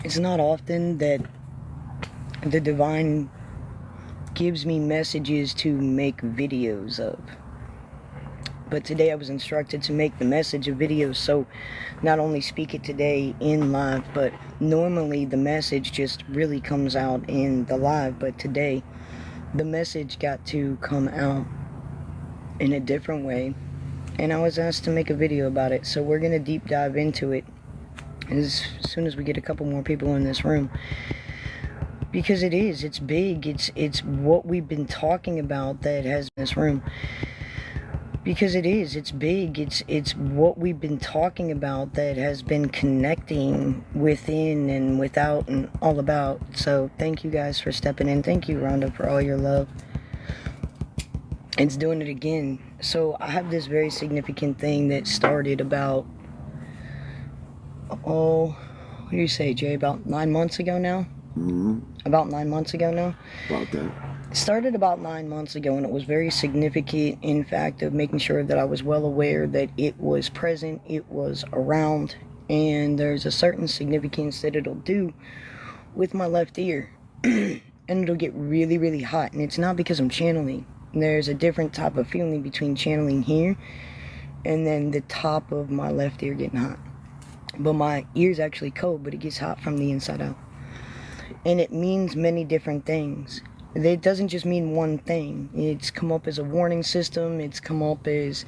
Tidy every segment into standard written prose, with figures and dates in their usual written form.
It's not often that the divine gives me messages to make videos of. But today I was instructed to make the message a video, so not only speak it today in live, but normally the message just really comes out in the live, but today the message got to come out in a different way, and I was asked to make a video about it, so we're going to deep dive into it as soon as we get a couple more people in this room. Because it's big, it's what we've been talking about that has in this room. Because it's big, it's what we've been talking about that has been connecting within and without and all about. So thank you guys for stepping in. Thank you, Rhonda, for all your love. It's doing it again. So I have this very significant thing that started about, what do you say, Jay, about 9 months ago now? About 9 months ago now? About that. It started about 9 months ago, and it was very significant, in fact, of making sure that I was well aware that it was present, it was around, and there's a certain significance that it'll do with my left ear. And it'll get really, really hot, and it's not because I'm channeling. There's a different type of feeling between channeling here and then the top of my left ear getting hot. But my ear's actually cold, but it gets hot from the inside out. And it means many different things. It doesn't just mean one thing. It's come up as a warning system. It's come up as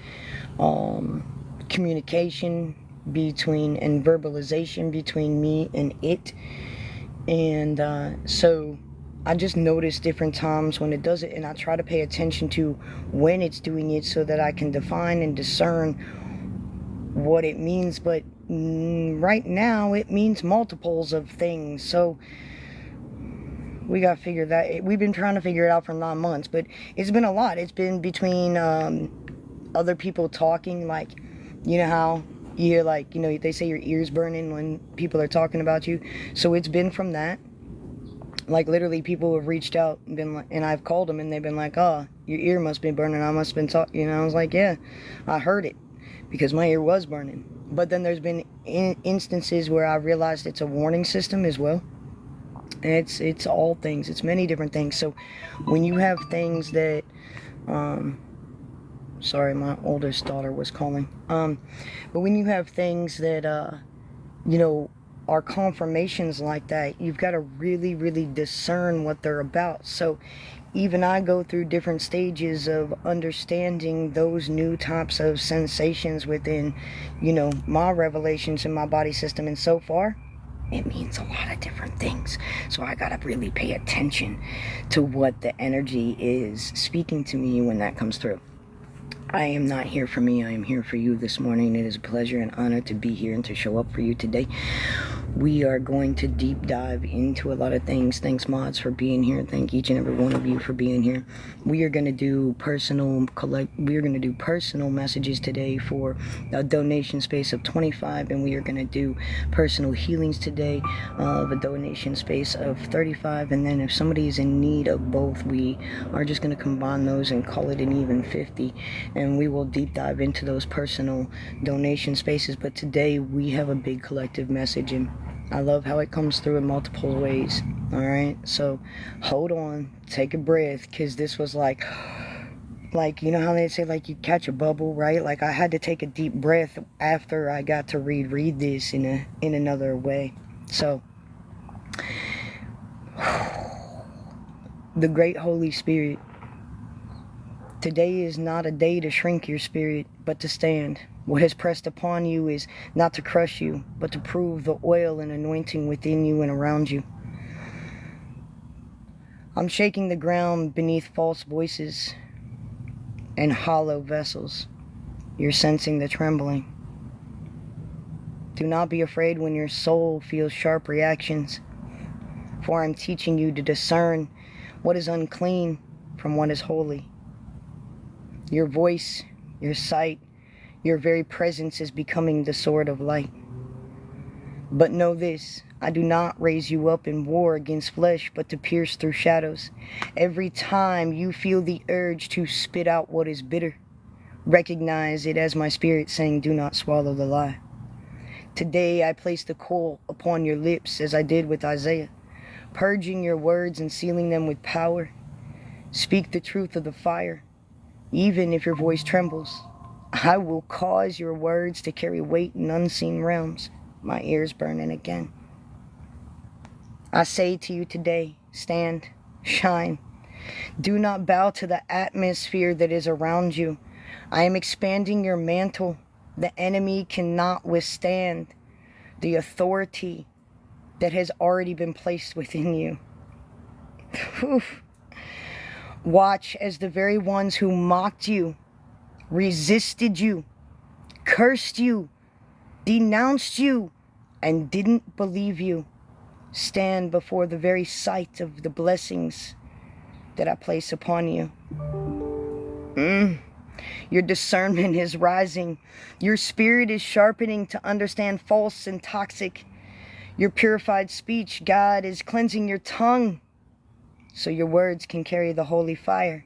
communication between and verbalization between me and it. And so I just notice different times when it does it, and I try to pay attention to when it's doing it so that I can define and discern what it means. But right now it means multiples of things. So we got to figure that. We've been trying to figure it out for 9 months, but it's been a lot. It's been between other people talking, like, you know how you hear, like, you know, they say your ear's burning when people are talking about you. So it's been from that. Like, literally, people have reached out and been like, and I've called them, and they've been like, "Oh, your ear must be burning. I must have been talking." You know, I was like, "Yeah, I heard it," because my ear was burning. But then there's been instances where I realized it's a warning system as well. It's all things. It's many different things. So when you have things that, sorry, my oldest daughter was calling. But when you have things that, you know, are confirmations like that, you've got to really, really discern what they're about. So even I go through different stages of understanding those new types of sensations within, you know, my revelations in my body system. And so far, it means a lot of different things. So I gotta really pay attention to what the energy is speaking to me when that comes through. I am not here for me. I am here for you this morning. It is a pleasure and honor to be here and to show up for you today. We are going to deep dive into a lot of things. Thanks, mods, for being here. Thank each and every one of you for being here. We are going to do personal messages today for a donation space of 25, and we are going to do personal healings today of a donation space of 35. And then if somebody is in need of both, we are just going to combine those and call it an even 50. And we will deep dive into those personal donation spaces. But today we have a big collective message, and I love how it comes through in multiple ways. All right, so hold on, take a breath, because this was like, you know how they say, like, you catch a bubble, right? Like, I had to take a deep breath after I got to read this in another way. So the great Holy Spirit, today is not a day to shrink your spirit, but to stand. What has pressed upon you is not to crush you, but to prove the oil and anointing within you and around you. I'm shaking the ground beneath false voices and hollow vessels. You're sensing the trembling. Do not be afraid when your soul feels sharp reactions, for I'm teaching you to discern what is unclean from what is holy. Your voice, your sight, your very presence is becoming the sword of light. But know this, I do not raise you up in war against flesh, but to pierce through shadows. Every time you feel the urge to spit out what is bitter, recognize it as my spirit saying, do not swallow the lie. Today I place the coal upon your lips as I did with Isaiah, purging your words and sealing them with power. Speak the truth of the fire, even if your voice trembles. I will cause your words to carry weight in unseen realms. My ears burning again. I say to you today, stand, shine. Do not bow to the atmosphere that is around you. I am expanding your mantle. The enemy cannot withstand the authority that has already been placed within you. Watch as the very ones who mocked you, resisted you, cursed you, denounced you, and didn't believe you, stand before the very sight of the blessings that I place upon you. Your discernment is rising. Your spirit is sharpening to understand false and toxic. Your purified speech, God is cleansing your tongue so your words can carry the holy fire.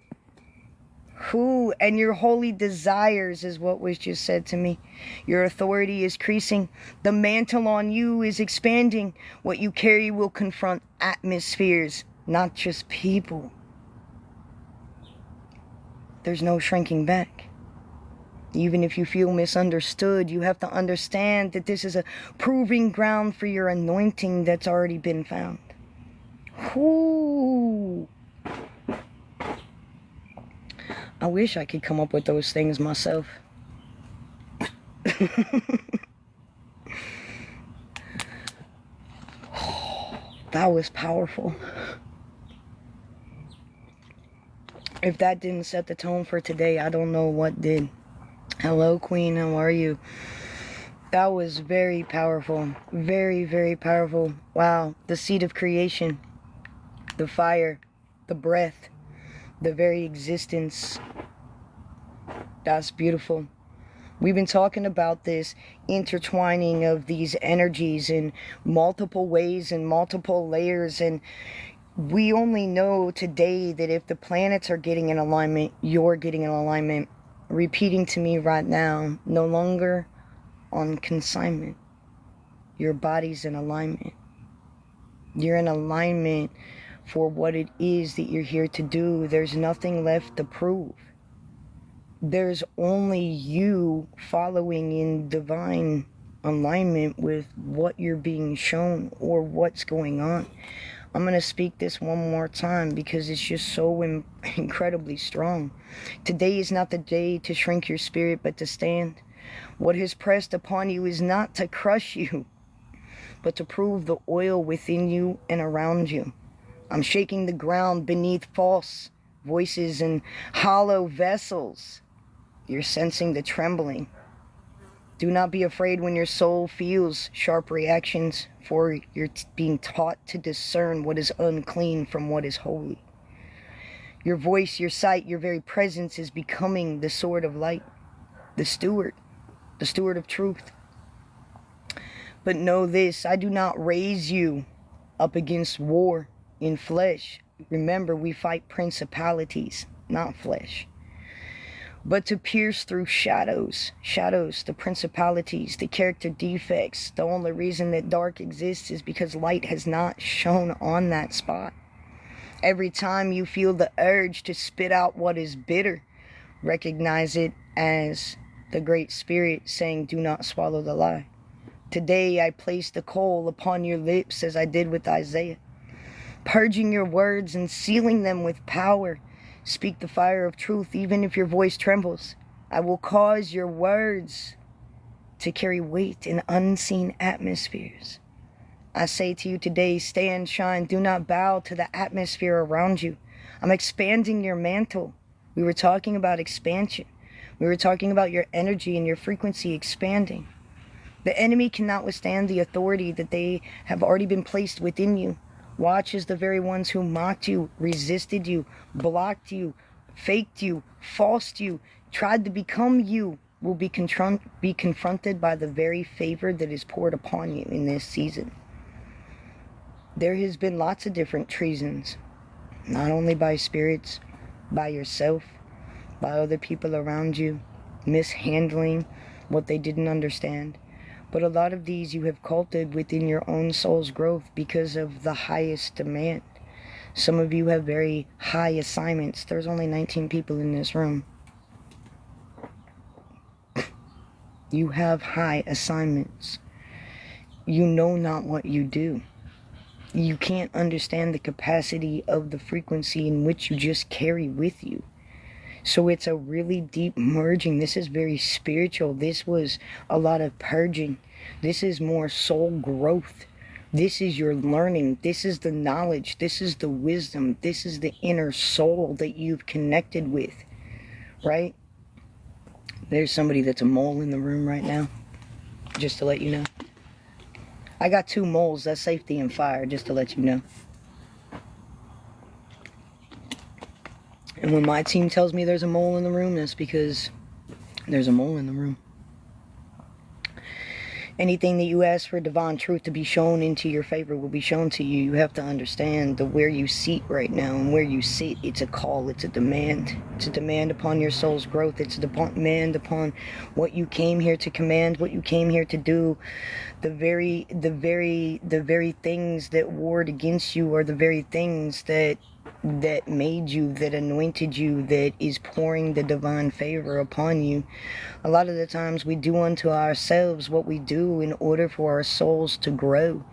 And your holy desires is what was just said to me. Your authority is increasing. The mantle on you is expanding. What you carry will confront atmospheres, not just people. There's no shrinking back. Even if you feel misunderstood, you have to understand that this is a proving ground for your anointing that's already been found. I wish I could come up with those things myself. That was powerful. If that didn't set the tone for today, I don't know what did. Hello, Queen. How are you? That was very powerful. Very, very powerful. Wow. The seed of creation. The fire. The breath. The very existence. That's beautiful. We've been talking about this intertwining of these energies in multiple ways and multiple layers, and we only know today that if the planets are getting in alignment, you're getting in alignment. Repeating to me right now, no longer on consignment. Your body's in alignment. You're in alignment for what it is that you're here to do. There's nothing left to prove. There's only you following in divine alignment with what you're being shown or what's going on. I'm going to speak this one more time because it's just so incredibly strong. Today is not the day to shrink your spirit, but to stand. What has pressed upon you is not to crush you, but to prove the oil within you and around you. I'm shaking the ground beneath false voices and hollow vessels. You're sensing the trembling. Do not be afraid when your soul feels sharp reactions, for you're being taught to discern what is unclean from what is holy. Your voice, your sight, your very presence is becoming the sword of light, the steward of truth. But know this, I do not raise you up against war in flesh. Remember, we fight principalities, not flesh. But to pierce through shadows, the principalities, the character defects. The only reason that dark exists is because light has not shone on that spot. Every time you feel the urge to spit out what is bitter, recognize it as the Great Spirit saying, do not swallow the lie. Today I place the coal upon your lips as I did with Isaiah, purging your words and sealing them with power. Speak the fire of truth, even if your voice trembles. I will cause your words to carry weight in unseen atmospheres. I say to you today, stand, shine, do not bow to the atmosphere around you. I'm expanding your mantle. We were talking about expansion. We were talking about your energy and your frequency expanding. The enemy cannot withstand the authority that they have already been placed within you. Watch as the very ones who mocked you, resisted you, blocked you, faked you, falsed you, tried to become you, will be confronted by the very favor that is poured upon you in this season. There has been lots of different treasons, not only by spirits, by yourself, by other people around you, mishandling what they didn't understand. But a lot of these you have cultivated within your own soul's growth because of the highest demand. Some of you have very high assignments. There's only 19 people in this room. You have high assignments. You know not what you do. You can't understand the capacity of the frequency in which you just carry with you. So it's a really deep merging. This is very spiritual. This was a lot of purging. This is more soul growth. This is your learning. This is the knowledge. This is the wisdom. This is the inner soul that you've connected with, right? There's somebody that's a mole in the room right now, just to let you know. I got 2 moles. That's safety and fire, just to let you know. And when my team tells me there's a mole in the room, that's because there's a mole in the room. Anything that you ask for divine truth to be shown into your favor will be shown to you. You have to understand where you sit right now, and where you sit, it's a call, it's a demand. It's a demand upon your soul's growth. It's a demand upon what you came here to command, what you came here to do. The very things that warred against you are the very things that made you, that anointed you, that is pouring the divine favor upon you. A lot of the times we do unto ourselves what we do in order for our souls to grow,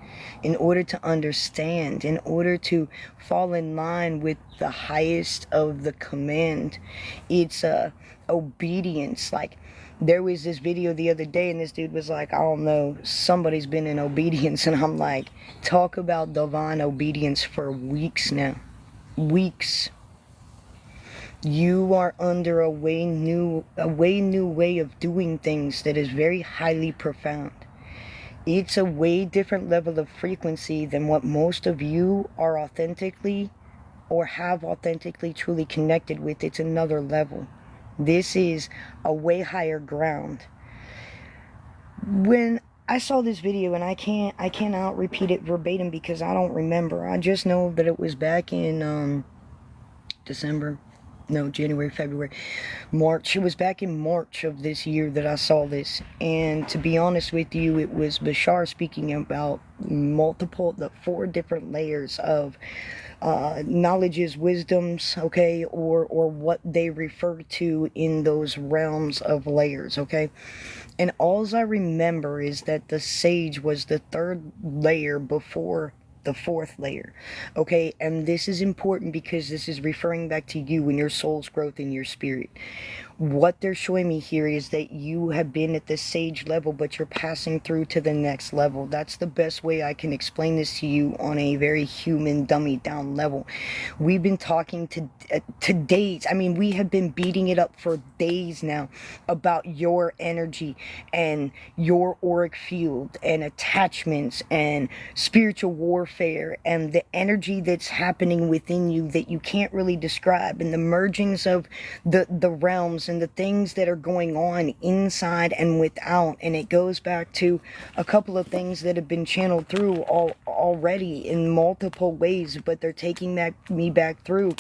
in order to understand, in order to fall in line with the highest of the command. It's obedience. Like, there was this video the other day, and this dude was like, I don't know, somebody's been in obedience. And I'm like, talk about divine obedience for weeks now. Weeks. You are under a way new way of doing things that is very highly profound. It's a way different level of frequency than what most of you are authentically or have authentically truly connected with. It's another level. This is a way higher ground. When I saw this video, and I cannot repeat it verbatim because I don't remember. I just know that it was back in January, February, March. It was back in March of this year that I saw this. And to be honest with you, it was Bashar speaking about the 4 different layers of knowledges, wisdoms, okay, or what they refer to in those realms of layers, okay. And all I remember is that the sage was the 3rd layer before the 4th layer, okay. And this is important because this is referring back to you and your soul's growth in your spirit. What they're showing me here is that you have been at the sage level, but you're passing through to the next level. That's the best way I can explain this to you on a very human, dummy down level. We've been talking to days. I mean, we have been beating it up for days now about your energy and your auric field and attachments and spiritual warfare and the energy that's happening within you that you can't really describe, and the mergings of the realms and the things that are going on inside and without. And it goes back to a couple of things that have been channeled through already in multiple ways, but they're taking me back through.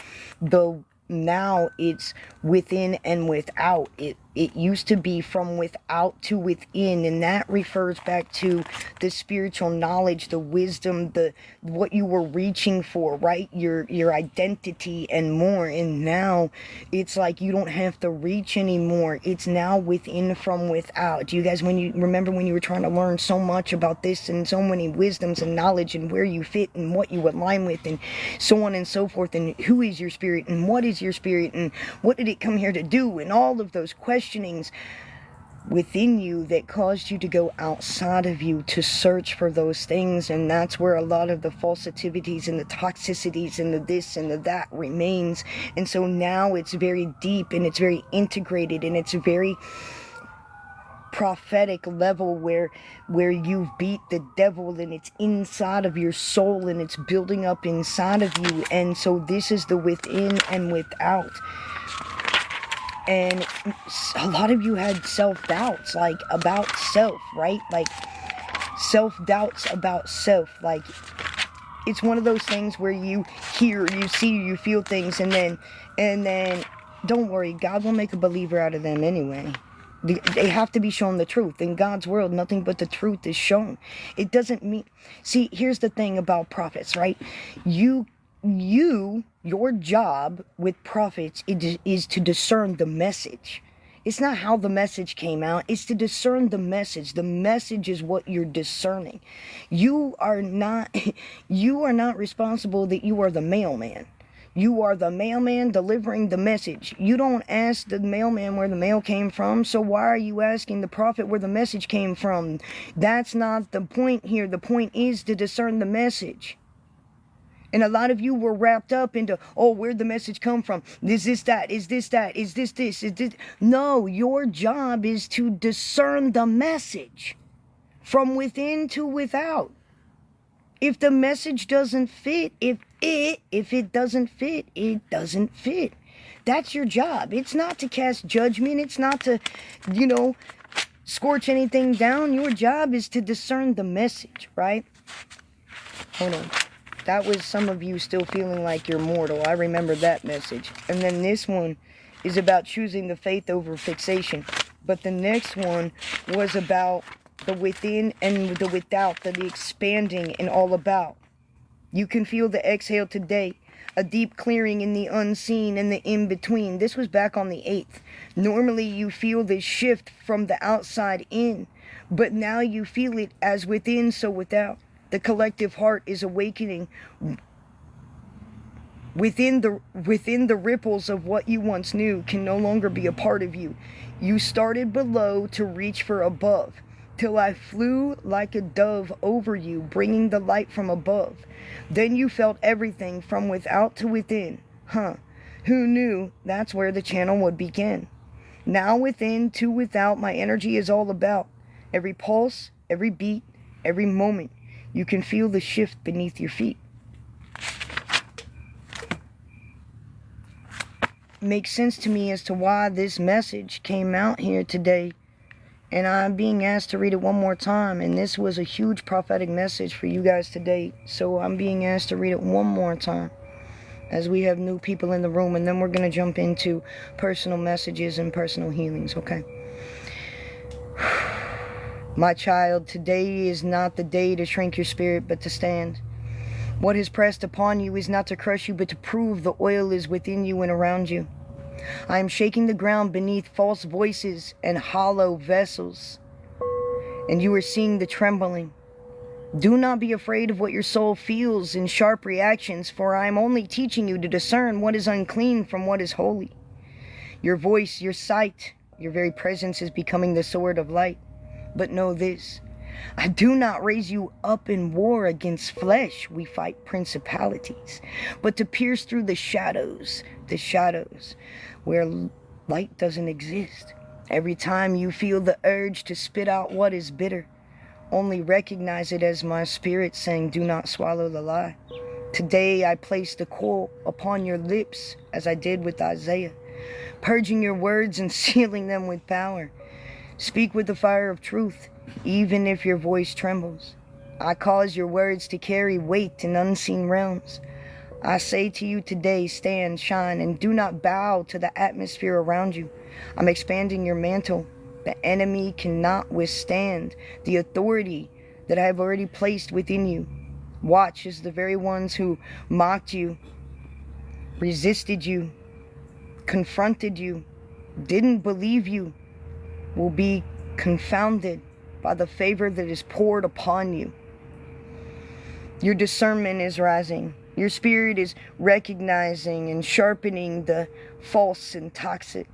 Though now it's within and without. It used to be from without to within, and that refers back to the spiritual knowledge, the wisdom, what you were reaching for, right? Your identity and more. And now it's like you don't have to reach anymore. It's now within from without. Do you guys, when you remember when you were trying to learn so much about this and so many wisdoms and knowledge and where you fit and what you align with and so on and so forth, and who is your spirit and what is your spirit and what did it come here to do, and all of those questionings within you that caused you to go outside of you to search for those things. And that's where a lot of the falsitivities and the toxicities and the this and the that remains. And so now it's very deep and it's very integrated and it's a very prophetic level where you've beat the devil and it's inside of your soul and it's building up inside of you. And so this is the within and without. And a lot of you had self-doubts, like, about self, right? Like, self-doubts about self. Like, it's one of those things where you hear, you see, you feel things, and then, don't worry, God will make a believer out of them anyway. They have to be shown the truth. In God's world, nothing but the truth is shown. It doesn't mean... See, here's the thing about prophets, right? Your job with prophets is to discern the message. It's not how the message came out. It's to discern the message. The message is what you're discerning. You are not responsible that you are the mailman. You are the mailman delivering the message. You don't ask the mailman where the mail came from, so why are you asking the prophet where the message came from? That's not the point here. The point is to discern the message. And a lot of you were wrapped up into, oh, where'd the message come from? Is this that? Is this that? Is this this? Is this? No, your job is to discern the message from within to without. If the message doesn't fit, if it doesn't fit, it doesn't fit. That's your job. It's not to cast judgment. It's not to, scorch anything down. Your job is to discern the message, right? Hold on. That was some of you still feeling like you're mortal. I remember that message. And then this one is about choosing the faith over fixation. But the next one was about the within and the without, the expanding and all about. You can feel the exhale today, a deep clearing in the unseen and the in-between. This was back on the 8th. Normally you feel this shift from the outside in, but now you feel it as within, so without. The collective heart is awakening within the ripples of what you once knew can no longer be a part of you. You started below to reach for above, till I flew like a dove over you, bringing the light from above. Then you felt everything from without to within. Who knew that's where the channel would begin? Now within to without, my energy is all about. Every pulse, every beat, every moment. You can feel the shift beneath your feet. Makes sense to me as to why this message came out here today. And I'm being asked to read it one more time. And this was a huge prophetic message for you guys today. So I'm being asked to read it one more time, as we have new people in the room. And then we're going to jump into personal messages and personal healings, okay? My child, today is not the day to shrink your spirit, but to stand. What is pressed upon you is not to crush you, but to prove the oil is within you and around you. I am shaking the ground beneath false voices and hollow vessels, and you are seeing the trembling. Do not be afraid of what your soul feels in sharp reactions, for I am only teaching you to discern what is unclean from what is holy. Your voice, your sight, your very presence is becoming the sword of light. But know this, I do not raise you up in war against flesh. We fight principalities, but to pierce through the shadows where light doesn't exist. Every time you feel the urge to spit out what is bitter, only recognize it as my spirit saying, do not swallow the lie. Today I place the coal upon your lips as I did with Isaiah, purging your words and sealing them with power. Speak with the fire of truth, even if your voice trembles. I cause your words to carry weight in unseen realms. I say to you today, stand, shine, and do not bow to the atmosphere around you. I'm expanding your mantle. The enemy cannot withstand the authority that I have already placed within you. Watch as the very ones who mocked you, resisted you, confronted you, didn't believe you, will be confounded by the favor that is poured upon you. Your discernment is rising. Your spirit is recognizing and sharpening the false and toxic.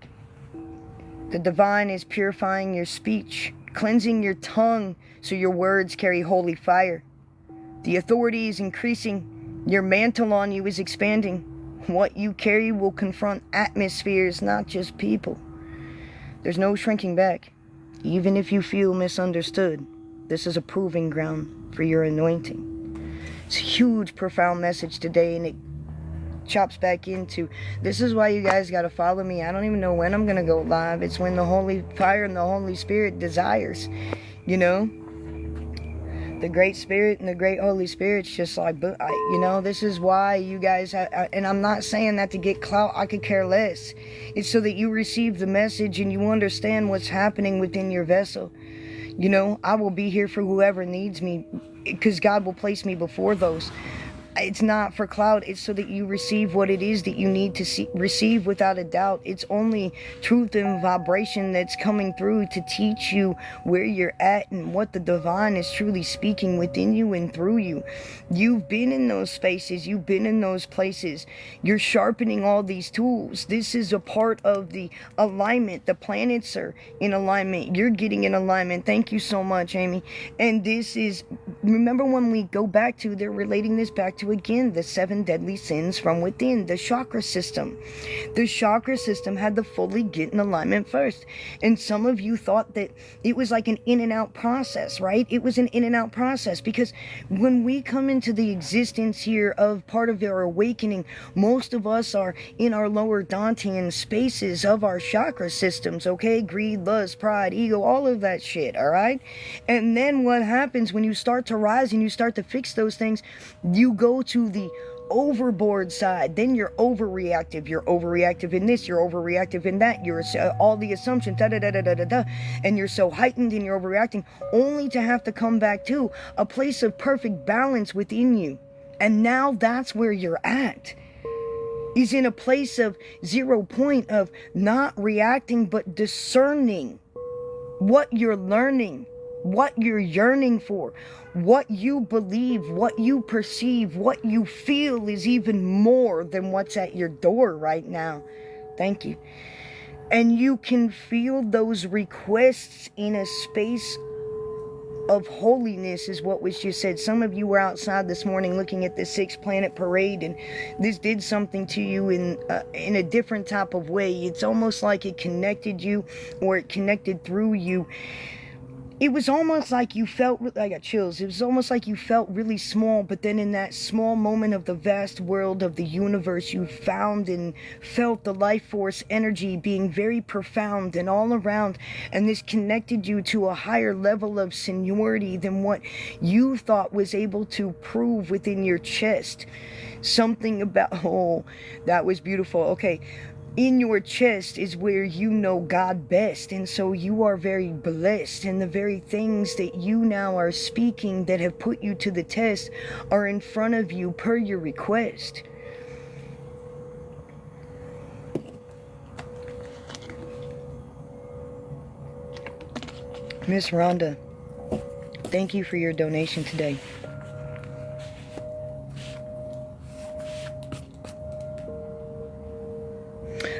The divine is purifying your speech, cleansing your tongue so your words carry holy fire. The authority is increasing. Your mantle on you is expanding. What you carry will confront atmospheres, not just people. There's no shrinking back. Even if you feel misunderstood, this is a proving ground for your anointing. It's a huge, profound message today, and it chops back into, this is why you guys got to follow me. I don't even know when I'm going to go live. It's when the Holy Fire and the Holy Spirit desires, the Great Spirit and the Great Holy Spirit's just like, you know, this is why you guys have, and I'm not saying that to get clout, I could care less. It's so that you receive the message and you understand what's happening within your vessel. You know, I will be here for whoever needs me, because God will place me before those. It's not for cloud. It's so that you receive what it is that you need to receive without a doubt. It's only truth and vibration that's coming through to teach you where you're at and what the divine is truly speaking within you and through you. You've been in those spaces. You've been in those places. You're sharpening all these tools. This is a part of the alignment. The planets are in alignment. You're getting in alignment. Thank you so much, Amy. And this is, remember when we go back to, they're relating this back to, again, the 7 deadly sins from within, the chakra system. The chakra system had to fully get in alignment first. And some of you thought that it was like an in and out process, right? It was an in and out process, because when we come into the existence here of part of our awakening, most of us are in our lower Dantean spaces of our chakra systems, okay? Greed, lust, pride, ego, all of that shit, all right? And then what happens when you start to rise and you start to fix those things, you go to the overboard side. Then you're overreactive. You're overreactive in this, you're overreactive in that, you're all the assumptions, and you're so heightened and you're overreacting, only to have to come back to a place of perfect balance within you. And now that's where you're at, is in a place of 0 point of not reacting but discerning what you're learning, what you're yearning for, what you believe, what you perceive, what you feel is even more than what's at your door right now. Thank you. And you can feel those requests in a space of holiness, is what was just said. Some of you were outside this morning looking at the 6-planet parade, and this did something to you in a different type of way. It's almost like it connected you, or it connected through you. It was almost like you felt, I got chills, it was almost like you felt really small, but then in that small moment of the vast world of the universe, you found and felt the life force energy being very profound and all around, and this connected you to a higher level of seniority than what you thought was able to prove within your chest. Something about, oh, that was beautiful. Okay. In your chest is where you know God best, and so you are very blessed, and the very things that you now are speaking that have put you to the test are in front of you per your request. Miss Rhonda, thank you for your donation today.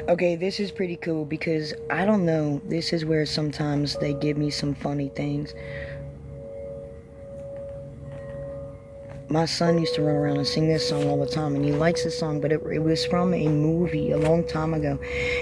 Okay, this is pretty cool because I don't know, this is where sometimes they give me some funny things. My son used to run around and sing this song all the time, and he likes this song, but it was from a movie a long time ago,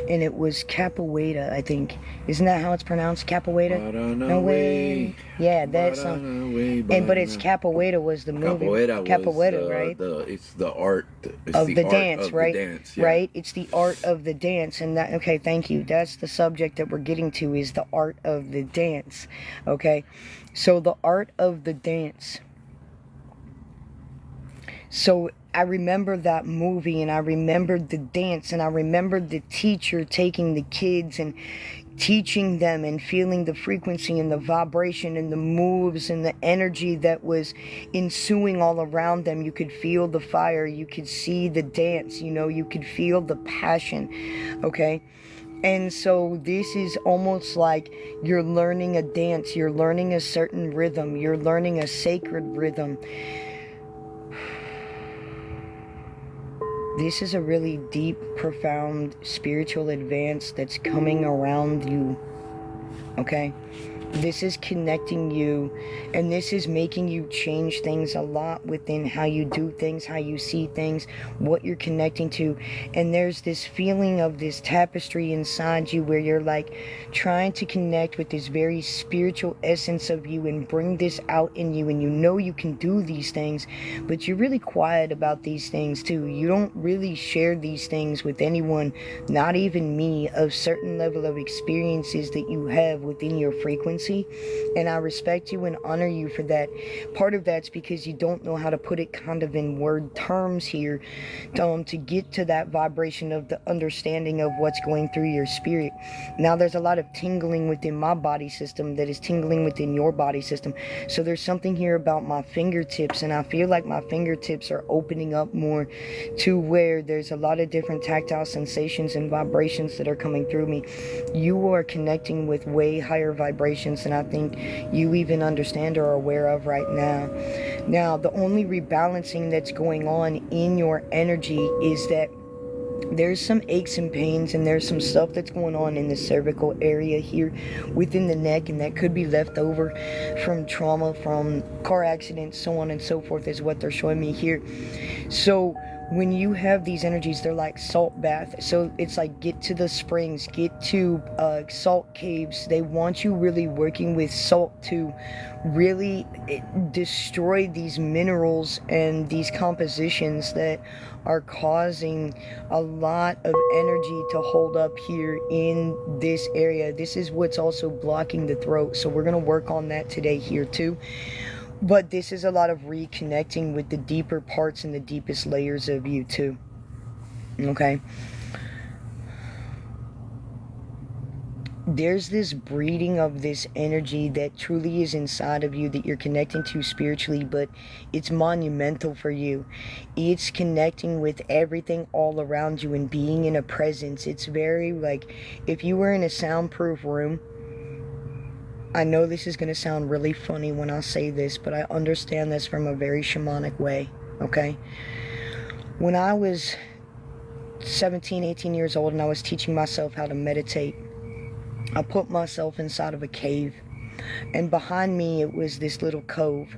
and it was Capoeira, I think. Isn't that how it's pronounced? Capoeira? No way. Yeah, that song. But it's Capoeira was the movie. Capoeira, right? It's the art of the dance, right? Yeah. Right? It's the art of the dance, and that. Okay, thank you. That's the subject that we're getting to, is the art of the dance. Okay, so the art of the dance. So I remember that movie, and I remembered the dance, and I remembered the teacher taking the kids and teaching them and feeling the frequency and the vibration and the moves and the energy that was ensuing all around them. You could feel the fire, you could see the dance, you know, you could feel the passion, okay? And so this is almost like you're learning a dance, you're learning a certain rhythm, you're learning a sacred rhythm. This is a really deep, profound spiritual advance that's coming around you, okay? This is connecting you, and this is making you change things a lot within how you do things, how you see things, what you're connecting to. And there's this feeling of this tapestry inside you where you're like trying to connect with this very spiritual essence of you and bring this out in you, and you know you can do these things, but you're really quiet about these things too. You don't really share these things with anyone, not even me, of certain level of experiences that you have within your frequency. frequency, and I respect you and honor you for that. Part of that's because you don't know how to put it kind of in word terms here, to get to that vibration of the understanding of what's going through your spirit. Now there's a lot of tingling within my body system that is tingling within your body system. So there's something here about my fingertips, and I feel like my fingertips are opening up more to where there's a lot of different tactile sensations and vibrations that are coming through me. You are connecting with way higher vibrations than I think you even understand or are aware of right now. Now, the only rebalancing that's going on in your energy is that there's some aches and pains, and there's some stuff that's going on in the cervical area here within the neck, and that could be left over from trauma, from car accidents, so on and so forth is what they're showing me here. So when you have these energies, they're like salt bath. So it's like, get to the springs, get to salt caves. They want you really working with salt to really destroy these minerals and these compositions that are causing a lot of energy to hold up here in this area. This is what's also blocking the throat, so we're going to work on that today here too. But this is a lot of reconnecting with the deeper parts and the deepest layers of you too. Okay? There's this breeding of this energy that truly is inside of you that you're connecting to spiritually, but it's monumental for you. It's connecting with everything all around you and being in a presence. It's very like if you were in a soundproof room. I know this is going to sound really funny when I say this, but I understand this from a very shamanic way, okay? When I was 17, 18 years old and I was teaching myself how to meditate, I put myself inside of a cave, and behind me it was this little cove,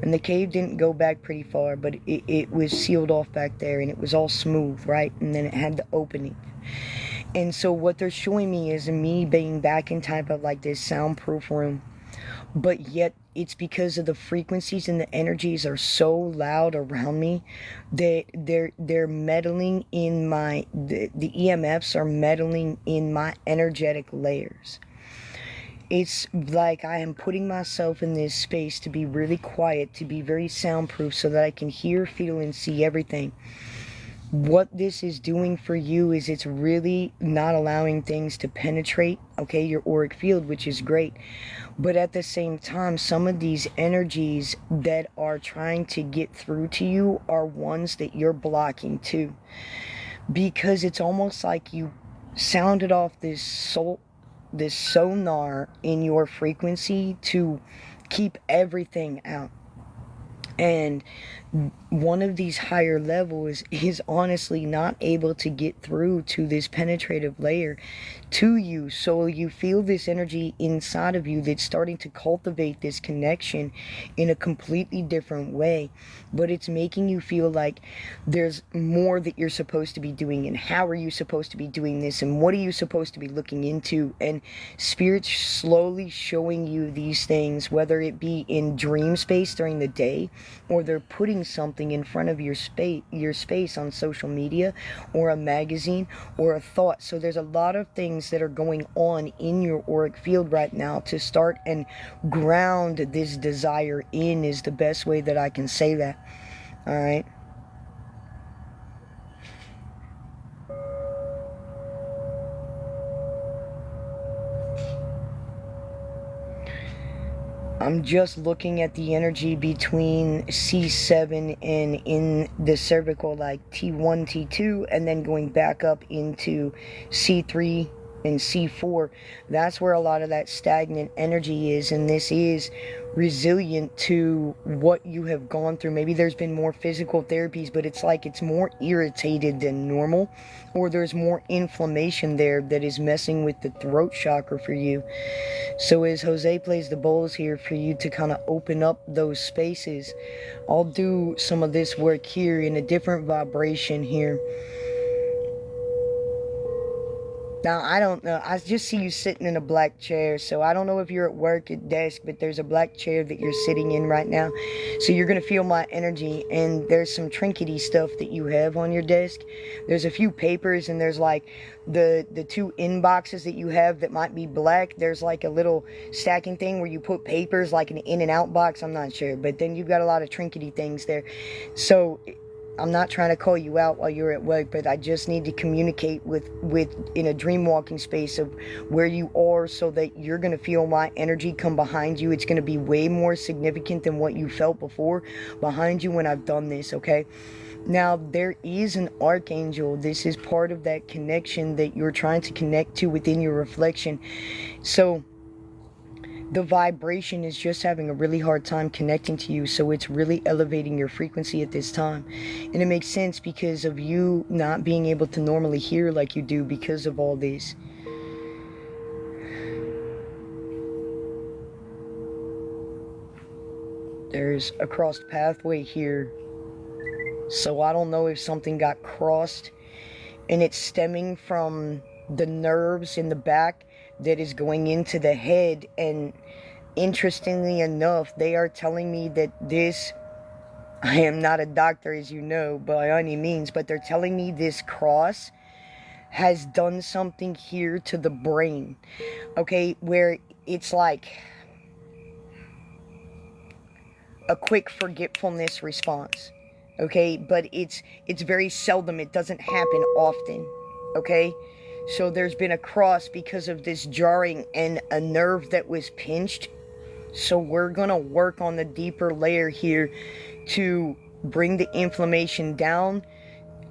and the cave didn't go back pretty far, but it was sealed off back there, and it was all smooth, right? And then it had the opening. And so what they're showing me is me being back in type of like this soundproof room, but yet it's because of the frequencies and the energies are so loud around me that they're meddling in the EMFs are meddling in my energetic layers. It's like I am putting myself in this space to be really quiet, to be very soundproof, so that I can hear, feel, and see everything. What this is doing for you is it's really not allowing things to penetrate, okay, your auric field, which is great. But at the same time, some of these energies that are trying to get through to you are ones that you're blocking too. Because it's almost like you sounded off this sonar in your frequency to keep everything out. And one of these higher levels is honestly not able to get through to this penetrative layer to you. So you feel this energy inside of you that's starting to cultivate this connection in a completely different way. But it's making you feel like there's more that you're supposed to be doing, and how are you supposed to be doing this, and what are you supposed to be looking into. And Spirit's slowly showing you these things, whether it be in dream space during the day, or they're putting something in front of your space on social media, or a magazine, or a thought. So there's a lot of things that are going on in your auric field right now to start and ground this desire in, is the best way that I can say that. All right. I'm just looking at the energy between C7 and in the cervical, like T1, T2, and then going back up into C3 and C4. That's where a lot of that stagnant energy is, and this is resilient to what you have gone through. Maybe there's been more physical therapies, but it's like it's more irritated than normal, or there's more inflammation there that is messing with the throat chakra for you. So as Jose plays the bowls here for you to kind of open up those spaces, I'll do some of this work here in a different vibration here. Now, I don't know. I just see you sitting in a black chair. So I don't know if you're at work at desk, but there's a black chair that you're sitting in right now. So you're going to feel my energy. And there's some trinkety stuff that you have on your desk. There's a few papers, and there's like the two inboxes that you have that might be black. There's like a little stacking thing where you put papers, like an in and out box. I'm not sure. But then you've got a lot of trinkety things there. So I'm not trying to call you out while you're at work, but I just need to communicate with in a dream walking space of where you are, so that you're going to feel my energy come behind you. It's going to be way more significant than what you felt before behind you when I've done this, okay? Now, there is an archangel. This is part of that connection that you're trying to connect to within your reflection. So the vibration is just having a really hard time connecting to you, so it's really elevating your frequency at this time. And it makes sense because of you not being able to normally hear like you do because of all this. There's a crossed pathway here, so I don't know if something got crossed, and it's stemming from the nerves in the back that is going into the head. And interestingly enough, they are telling me that this, I am not a doctor, as you know, by any means, but they're telling me this cross has done something here to the brain, okay, where it's like a quick forgetfulness response, okay, but it's very seldom. It doesn't happen often, okay? So there's been a cross because of this jarring and a nerve that was pinched. So we're going to work on the deeper layer here to bring the inflammation down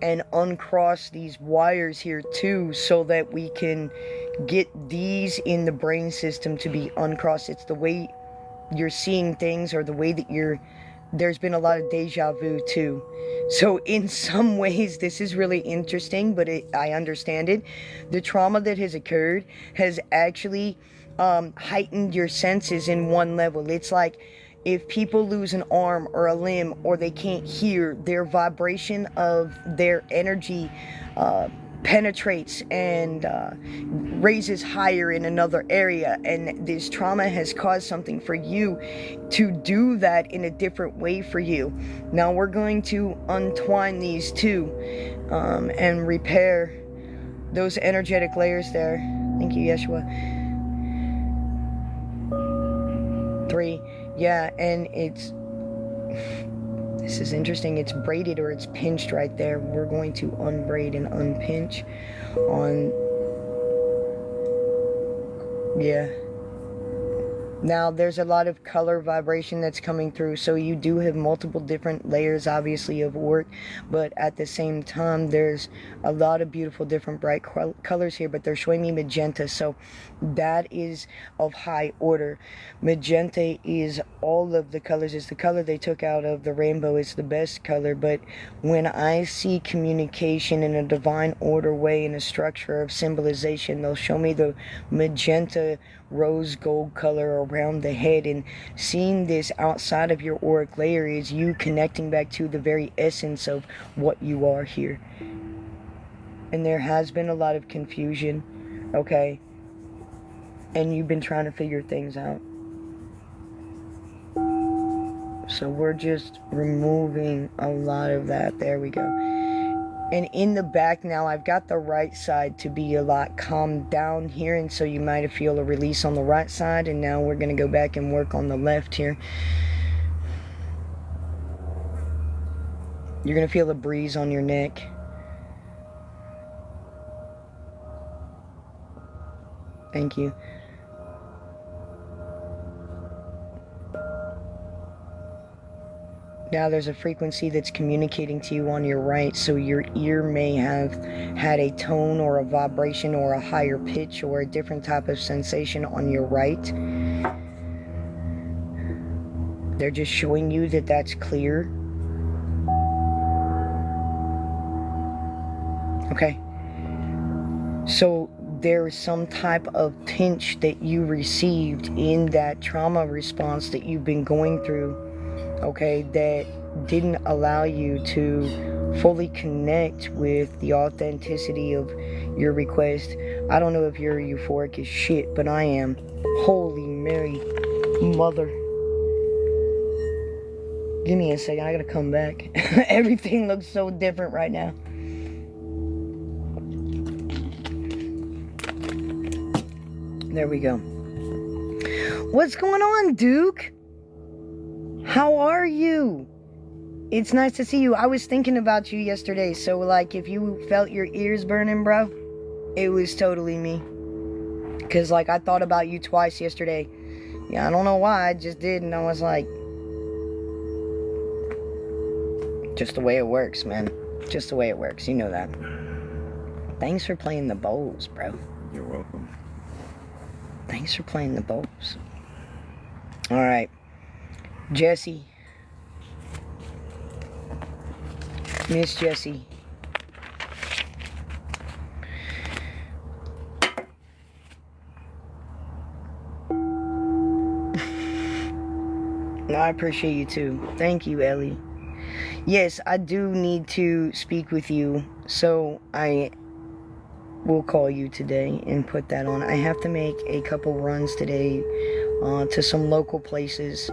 and uncross these wires here too, so that we can get these in the brain system to be uncrossed. It's the way you're seeing things, or the way that there's been a lot of deja vu too. So in some ways this is really interesting, but I understand it. The trauma that has occurred has actually heightened your senses in one level. It's like if people lose an arm or a limb, or they can't hear, their vibration of their energy penetrates and raises higher in another area. And this trauma has caused something for you to do that in a different way for you. Now we're going to untwine these two and repair those energetic layers there. Thank you, Yeshua. 3. Yeah, and this is interesting. It's braided, or it's pinched right there. We're going to unbraid and unpinch on. Yeah. Now there's a lot of color vibration that's coming through, so you do have multiple different layers, obviously, of work, but at the same time there's a lot of beautiful different bright colors here. But they're showing me magenta, so that is of high order. Magenta is all of the colors. It's the color they took out of the rainbow. It's the best color. But when I see communication in a divine order way, in a structure of symbolization, they'll show me the magenta rose gold color around the head. And seeing this outside of your auric layer is you connecting back to the very essence of what you are here. And there has been a lot of confusion, okay, and you've been trying to figure things out. So we're just removing a lot of that. There we go. And in the back now, I've got the right side to be a lot calmed down here, and so you might feel a release on the right side. And now we're going to go back and work on the left here. You're going to feel a breeze on your neck. Thank you. Now there's a frequency that's communicating to you on your right, so your ear may have had a tone or a vibration or a higher pitch or a different type of sensation on your right. They're just showing you that that's clear. Okay. So there is some type of pinch that you received in that trauma response that you've been going through, okay, that didn't allow you to fully connect with the authenticity of your request. I don't know if you're euphoric as shit, but I am. Holy Mary, mother. Give me a second, I gotta come back. Everything looks so different right now. There we go. What's going on, Duke? How are you? It's nice to see you. I was thinking about you yesterday, so like if you felt your ears burning, bro, it was totally me. Cause like I thought about you twice yesterday. Yeah, I don't know why, I just did, and I was like, just the way it works, man. Just the way it works, you know that. Thanks for playing the bowls, bro. You're welcome. Thanks for playing the bowls. Alright. Jesse. Miss Jessie. I appreciate you too. Thank you, Ellie. Yes, I do need to speak with you, so I will call you today and put that on. I have to make a couple runs today to some local places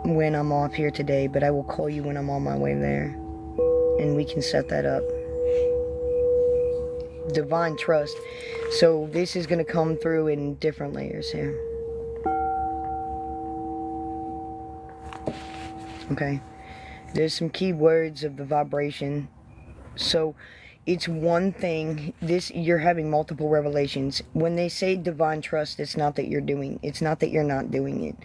when I'm off here today, but I will call you when I'm on my way there, and we can set that up. Divine trust. So this is going to come through in different layers here. Okay, there's some key words of the vibration. So it's one thing, you're having multiple revelations. When they say divine trust, it's not that you're doing, it's not that you're not doing it.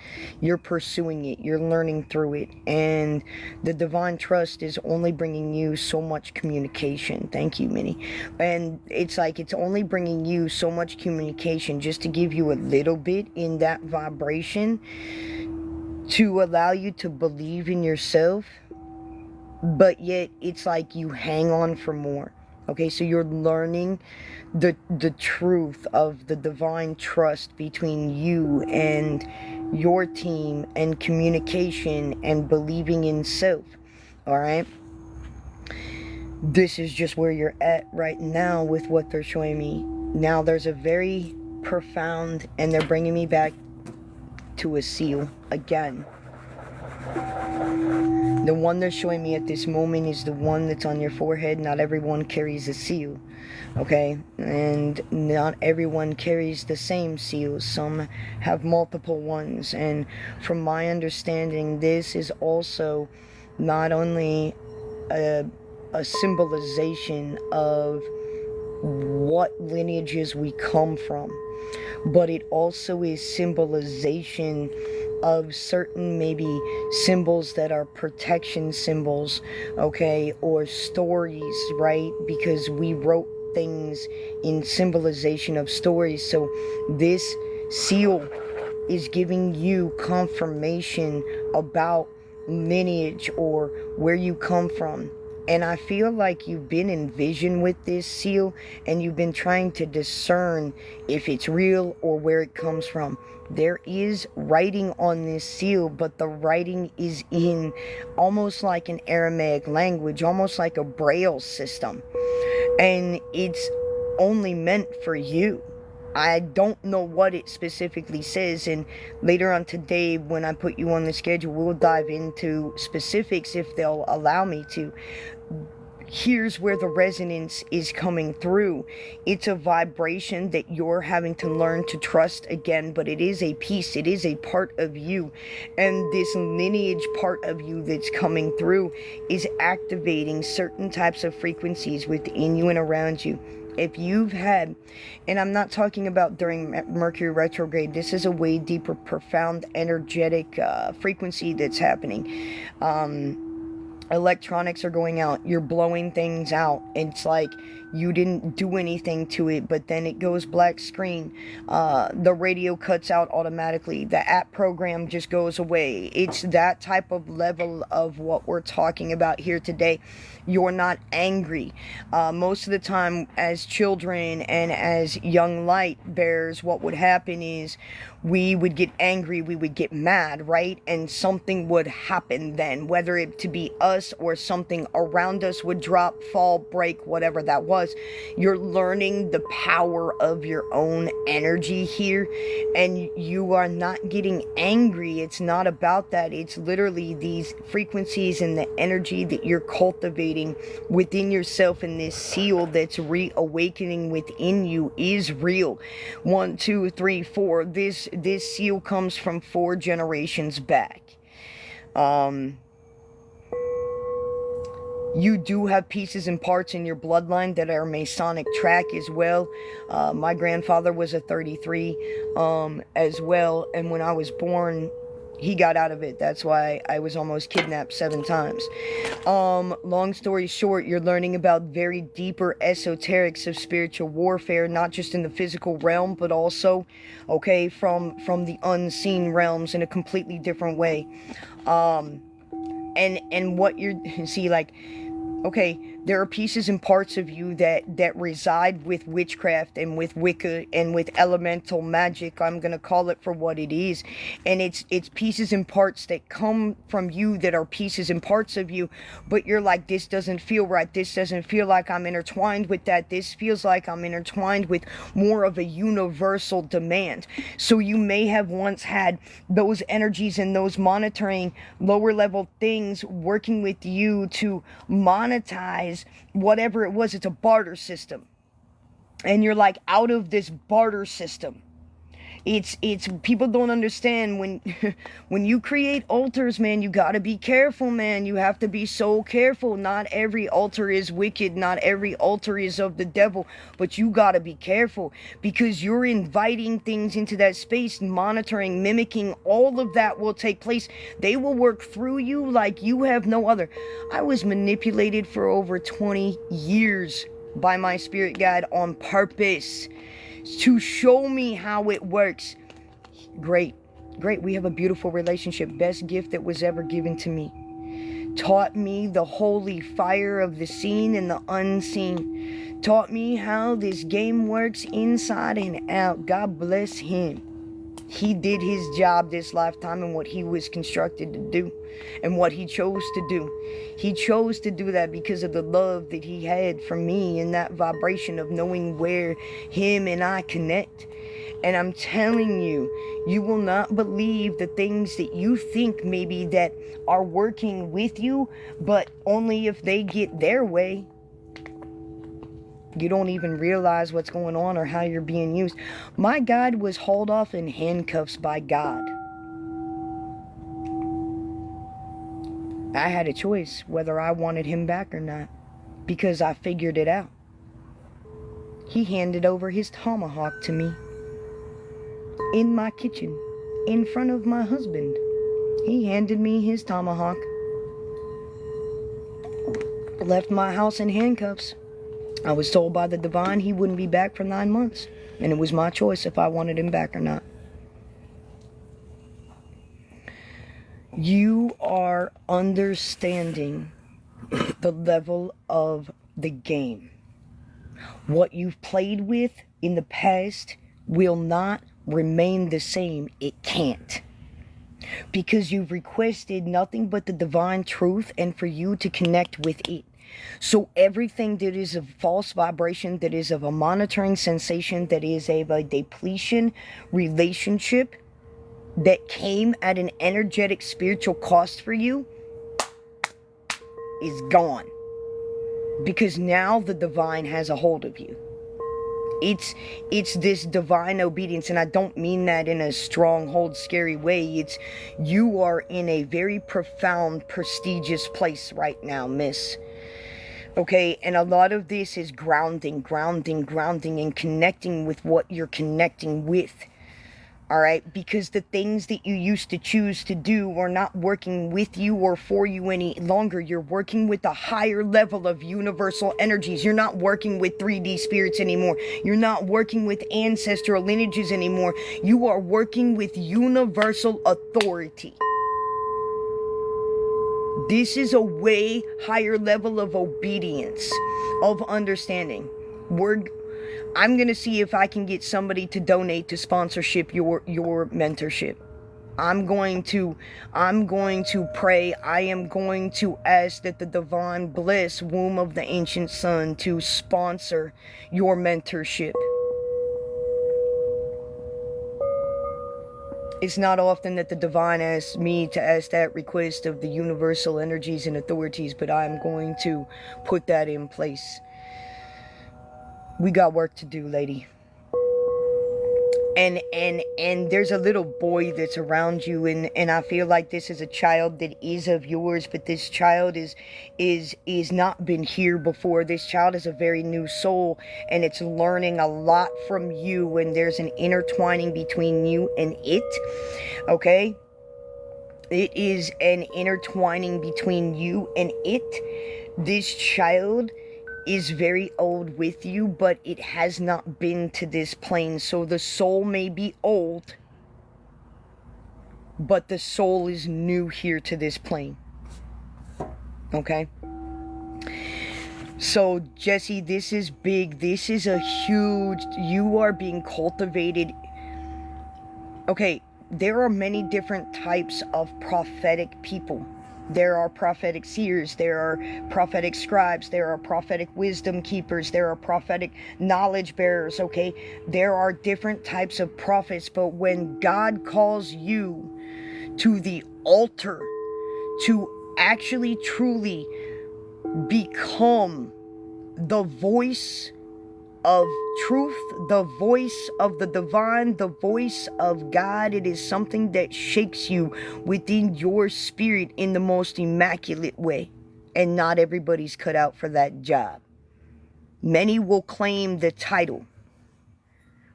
You're pursuing it, you're learning through it. And the divine trust is only bringing you so much communication. Thank you, Minnie. And it's like, it's only bringing you so much communication just to give you a little bit in that vibration, to allow you to believe in yourself, but yet it's like you hang on for more. Okay, so you're learning the truth of the divine trust between you and your team, and communication and believing in self. Alright, this is just where you're at right now with what they're showing me. Now there's a very profound, and they're bringing me back to a seal again. The one they're showing me at this moment is the one that's on your forehead. Not everyone carries a seal, okay? And not everyone carries the same seal. Some have multiple ones. And from my understanding, this is also not only a symbolization of what lineages we come from, but it also is symbolization of certain maybe symbols that are protection symbols, okay, or stories, right? Because we wrote things in symbolization of stories. So this seal is giving you confirmation about lineage or where you come from. And I feel like you've been in vision with this seal, and you've been trying to discern if it's real or where it comes from. There is writing on this seal, but the writing is in almost like an Aramaic language, almost like a Braille system. And it's only meant for you. I don't know what it specifically says, and later on today when I put you on the schedule, we'll dive into specifics if they'll allow me to. Here's where the resonance is coming through. It's a vibration that you're having to learn to trust again, but it is a piece, it is a part of you. And this lineage part of you that's coming through is activating certain types of frequencies within you and around you. If you've had, and I'm not talking about during Mercury retrograde, this is a way deeper, profound, energetic frequency that's happening. Electronics are going out, you're blowing things out. It's like you didn't do anything to it, but then it goes black screen. The radio cuts out automatically. The app program just goes away. It's that type of level of what we're talking about here today. You're not angry. Most of the time as children and as young light bearers, what would happen is we would get angry, we would get mad, right? And something would happen then, whether it to be us us or something around us would drop, fall, break, whatever that was. You're learning the power of your own energy here, and you are not getting angry. It's not about that. It's literally these frequencies and the energy that you're cultivating within yourself, and this seal that's reawakening within you is real. 1, 2, 3, 4. This seal comes from 4 generations back. You do have pieces and parts in your bloodline that are Masonic track as well. My grandfather was a 33 as well, and when I was born, he got out of it. That's why I was almost kidnapped 7 times. Long story short, you're learning about very deeper esoterics of spiritual warfare, not just in the physical realm, but also, okay, from the unseen realms in a completely different way. And what you're, see, like, okay, there are pieces and parts of you that reside with witchcraft and with Wicca and with elemental magic. I'm going to call it for what it is. And it's pieces and parts that come from you that are pieces and parts of you. But you're like, this doesn't feel right. This doesn't feel like I'm intertwined with that. This feels like I'm intertwined with more of a universal demand. So you may have once had those energies and those monitoring lower level things working with you to monetize whatever it was. It's a barter system, and you're like out of this barter system. It's people don't understand when when you create altars, man, you got to be careful, man. You have to be so careful. Not every altar is wicked, not every altar is of the devil, but you got to be careful, because you're inviting things into that space, monitoring, mimicking. All of that will take place. They will work through you like you have no other. I was manipulated for over 20 years by my spirit guide on purpose, to show me how it works. Great. We have a beautiful relationship. Best gift that was ever given to me. Taught me the holy fire of the seen and the unseen. Taught me how this game works inside and out. God bless him. He did his job this lifetime and what he was constructed to do and what he chose to do. He chose to do that because of the love that he had for me and that vibration of knowing where him and I connect. And I'm telling you, you will not believe the things that you think maybe that are working with you, but only if they get their way. You don't even realize what's going on or how you're being used. My guide was hauled off in handcuffs by God. I had a choice whether I wanted him back or not, because I figured it out. He handed over his tomahawk to me in my kitchen, in front of my husband. He handed me his tomahawk. Left my house in handcuffs. I was told by the divine he wouldn't be back for 9 months, and it was my choice if I wanted him back or not. You are understanding the level of the game. What you've played with in the past will not remain the same. It can't. Because you've requested nothing but the divine truth and for you to connect with it. So everything that is of false vibration, that is of a monitoring sensation, that is of a depletion relationship that came at an energetic spiritual cost for you is gone. Because now the divine has a hold of you. It's this divine obedience, and I don't mean that in a stronghold, scary way. It's you are in a very profound, prestigious place right now, miss. Okay, and a lot of this is grounding, and connecting with what you're connecting with. Alright, because the things that you used to choose to do are not working with you or for you any longer. You're working with a higher level of universal energies. You're not working with 3D spirits anymore. You're not working with ancestral lineages anymore. You are working with universal authority. This is a way higher level of obedience, of understanding. I'm going to see if I can get somebody to donate to sponsorship your mentorship. I'm going to pray. I am going to ask that the divine bliss womb of the ancient sun to sponsor your mentorship. It's not often that the divine asks me to ask that request of the universal energies and authorities, but I'm going to put that in place. We got work to do, lady. And there's a little boy that's around you, and I feel like this is a child that is of yours, but this child is not been here before. This child is a very new soul, and it's learning a lot from you, and there's an intertwining between you and it. Okay, it is an intertwining between you and it. This child is very old with you, but it has not been to this plane. So the soul may be old, but the soul is new here to this plane. Okay? So, Jesse, this is big. This is a huge... You are being cultivated. Okay, there are many different types of prophetic people. There are prophetic seers, there are prophetic scribes, there are prophetic wisdom keepers, there are prophetic knowledge bearers, okay? There are different types of prophets, but when God calls you to the altar to actually truly become the voice of truth, the voice of the divine, the voice of God, it is something that shakes you within your spirit in the most immaculate way. And not everybody's cut out for that job. Many will claim the title,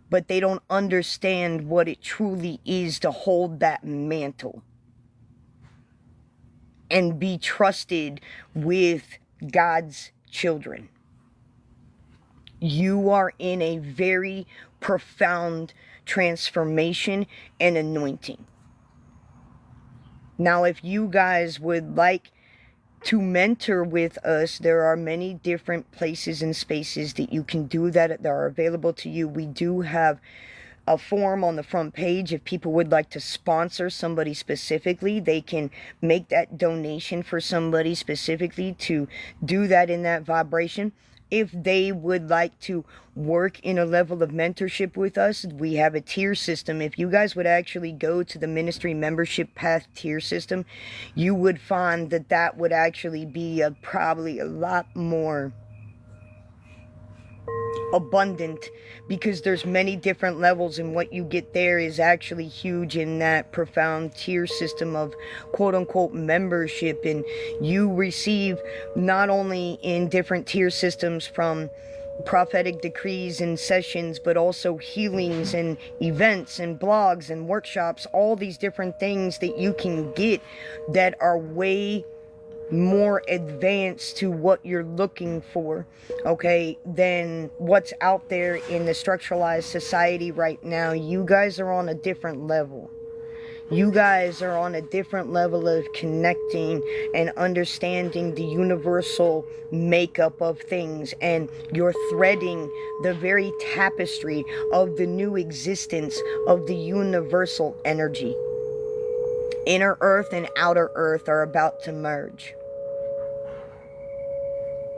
but they don't understand what it truly is to hold that mantle and be trusted with God's children. You are in a very profound transformation and anointing. Now, if you guys would like to mentor with us, there are many different places and spaces that you can do that are available to you. We do have a form on the front page. If people would like to sponsor somebody specifically, they can make that donation for somebody specifically to do that in that vibration. If they would like to work in a level of mentorship with us, we have a tier system. If you guys would actually go to the ministry membership path tier system, you would find that that would actually be probably a lot more abundant, because there's many different levels, and what you get there is actually huge in that profound tier system of quote-unquote membership. And you receive not only in different tier systems from prophetic decrees and sessions, but also healings and events and blogs and workshops, all these different things that you can get that are way more advanced to what you're looking for, okay, than what's out there in the structuralized society right now. You guys are on a different level. You guys are on a different level of connecting and understanding the universal makeup of things, and you're threading the very tapestry of the new existence of the universal energy. Inner earth and outer earth are about to merge.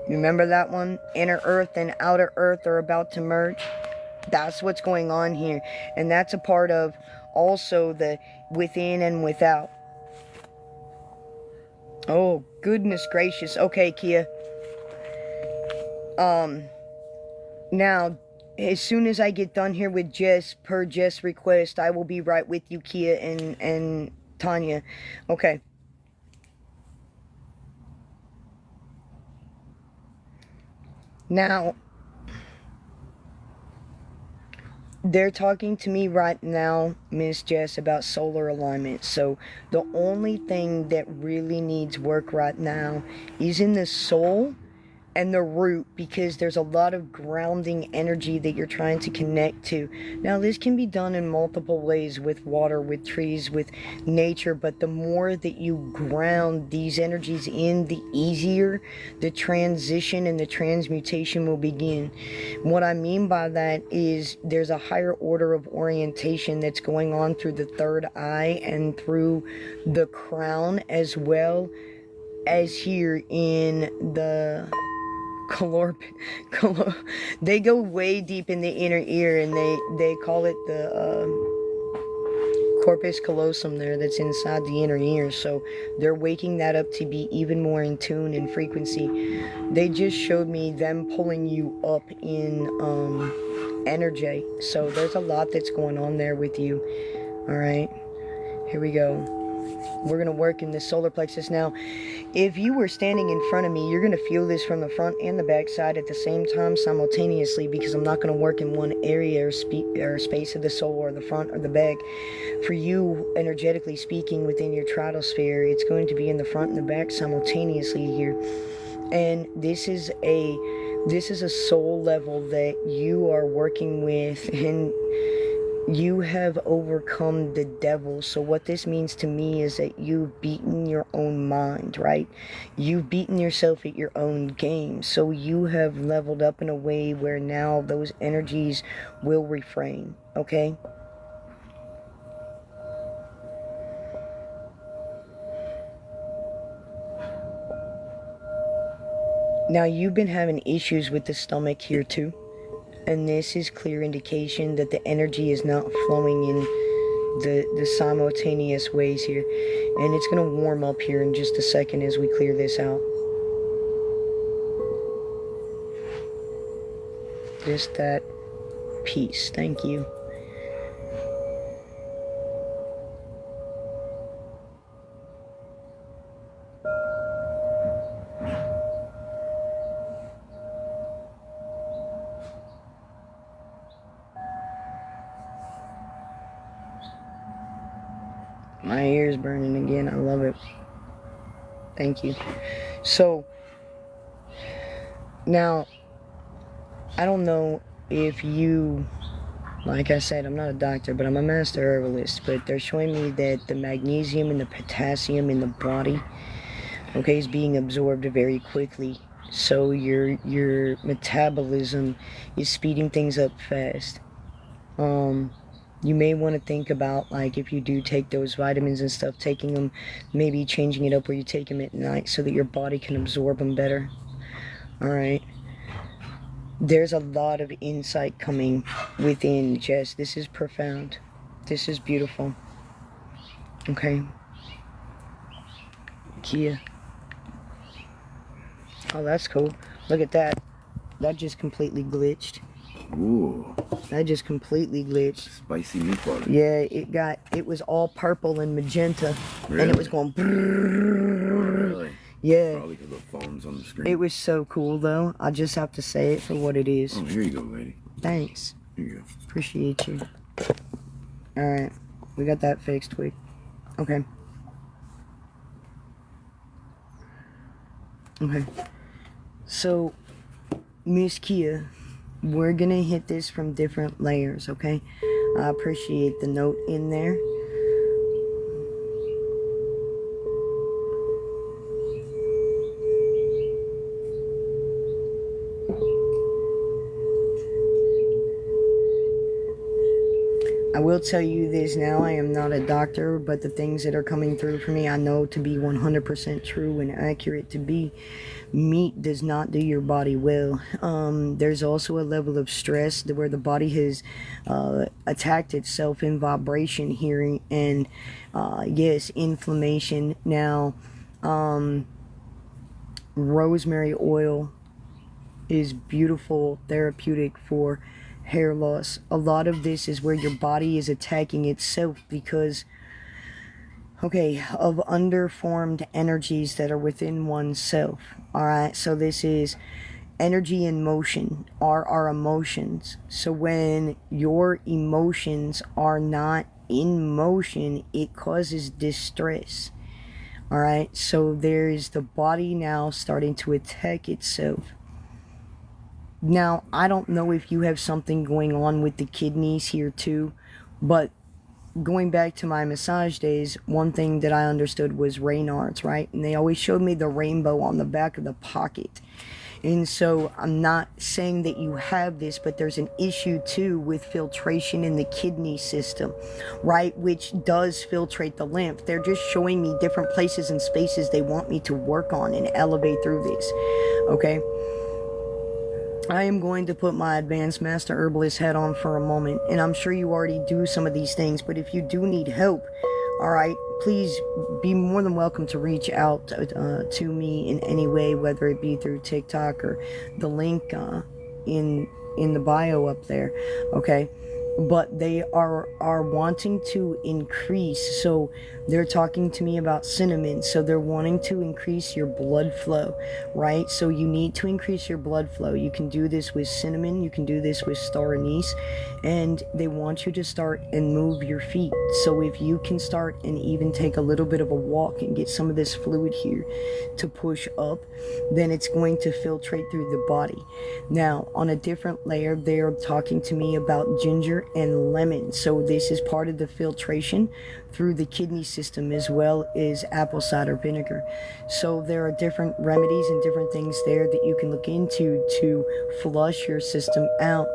Remember that one? Inner earth and outer earth are about to merge. That's what's going on here. And that's a part of also the within and without. Oh, goodness gracious. Okay, Kia. Now, as soon as I get done here with Jess, per Jess' request, I will be right with you, Kia and Tanya. Okay. Now, they're talking to me right now, Miss Jess, about solar alignment. So the only thing that really needs work right now is in the soul and the root, because there's a lot of grounding energy that you're trying to connect to. Now, this can be done in multiple ways, with water, with trees, with nature, but the more that you ground these energies in, the easier the transition and the transmutation will begin. What I mean by that is there's a higher order of orientation that's going on through the third eye and through the crown, as well as here in the they go way deep in the inner ear, and they call it the corpus callosum there, that's inside the inner ear. So they're waking that up to be even more in tune in frequency. They just showed me them pulling you up in energy. So there's a lot that's going on there with you. All right, here we go. We're going to work in the solar plexus. Now, if you were standing in front of me, you're going to feel this from the front and the back side at the same time, simultaneously, because I'm not going to work in one area or space of the soul, or the front or the back. For you, energetically speaking, within your troposphere, it's going to be in the front and the back simultaneously here. And this is a soul level that you are working with, and you have overcome the devil. So what this means to me is that you've beaten your own mind, right? You've beaten yourself at your own game. So you have leveled up in a way where now those energies will refrain, okay? Now, you've been having issues with the stomach here too. And this is clear indication that the energy is not flowing in the simultaneous ways here. And it's going to warm up here in just a second as we clear this out. Just that peace. Thank you. My ear's burning again. I love it. Thank you. So, now, I don't know if you, like I said, I'm not a doctor, but I'm a master herbalist, but they're showing me that the magnesium and the potassium in the body, okay, is being absorbed very quickly. So your metabolism is speeding things up fast. You may want to think about, like, if you do take those vitamins and stuff, taking them, maybe changing it up where you take them at night so that your body can absorb them better. Alright. There's a lot of insight coming within, Jess. This is profound. This is beautiful. Okay. Kia. Oh, that's cool. Look at that. That just completely glitched. Ooh. That just completely glitched. Spicy meatball. Yeah, it was all purple and magenta. Really? And it was going Really? Yeah. Probably because the phone's on the screen. It was so cool, though. I just have to say it for what it is. Oh, here you go, lady. Thanks. Here you go. Appreciate you. Alright. We got that fixed quick. Okay. Okay. So, Miss Kia, we're gonna hit this from different layers, okay? I appreciate the note in there. I will tell you this now, I am not a doctor, but the things that are coming through for me, I know to be 100% true and accurate to be. Meat does not do your body well. There's also a level of stress where the body has attacked itself in vibration here, and yes, inflammation. Now, rosemary oil is beautiful, therapeutic for hair loss. A lot of this is where your body is attacking itself because, okay, of underformed energies that are within oneself. Alright, so this is energy in motion, are our emotions. So when your emotions are not in motion, it causes distress. Alright, so there's the body now starting to attack itself. Now, I don't know if you have something going on with the kidneys here too, but going back to my massage days, one thing that I understood was Raynaud's, right? And they always showed me the rainbow on the back of the pocket. And so I'm not saying that you have this, but there's an issue too with filtration in the kidney system, right? Which does filtrate the lymph. They're just showing me different places and spaces they want me to work on and elevate through this, okay? I am going to put my Advanced Master Herbalist hat on for a moment, and I'm sure you already do some of these things, but if you do need help, all right, please be more than welcome to reach out to me in any way, whether it be through TikTok or the link in the bio up there, okay? But they are wanting to increase, so they're talking to me about cinnamon, so they're wanting to increase your blood flow, right? So you need to increase your blood flow. You can do this with cinnamon, you can do this with star anise, and they want you to start and move your feet. So if you can start and even take a little bit of a walk and get some of this fluid here to push up, then it's going to filtrate through the body. Now, on a different layer, they're talking to me about ginger and lemon. So this is part of the filtration through the kidney system, as well as apple cider vinegar. So there are different remedies and different things there that you can look into to flush your system out.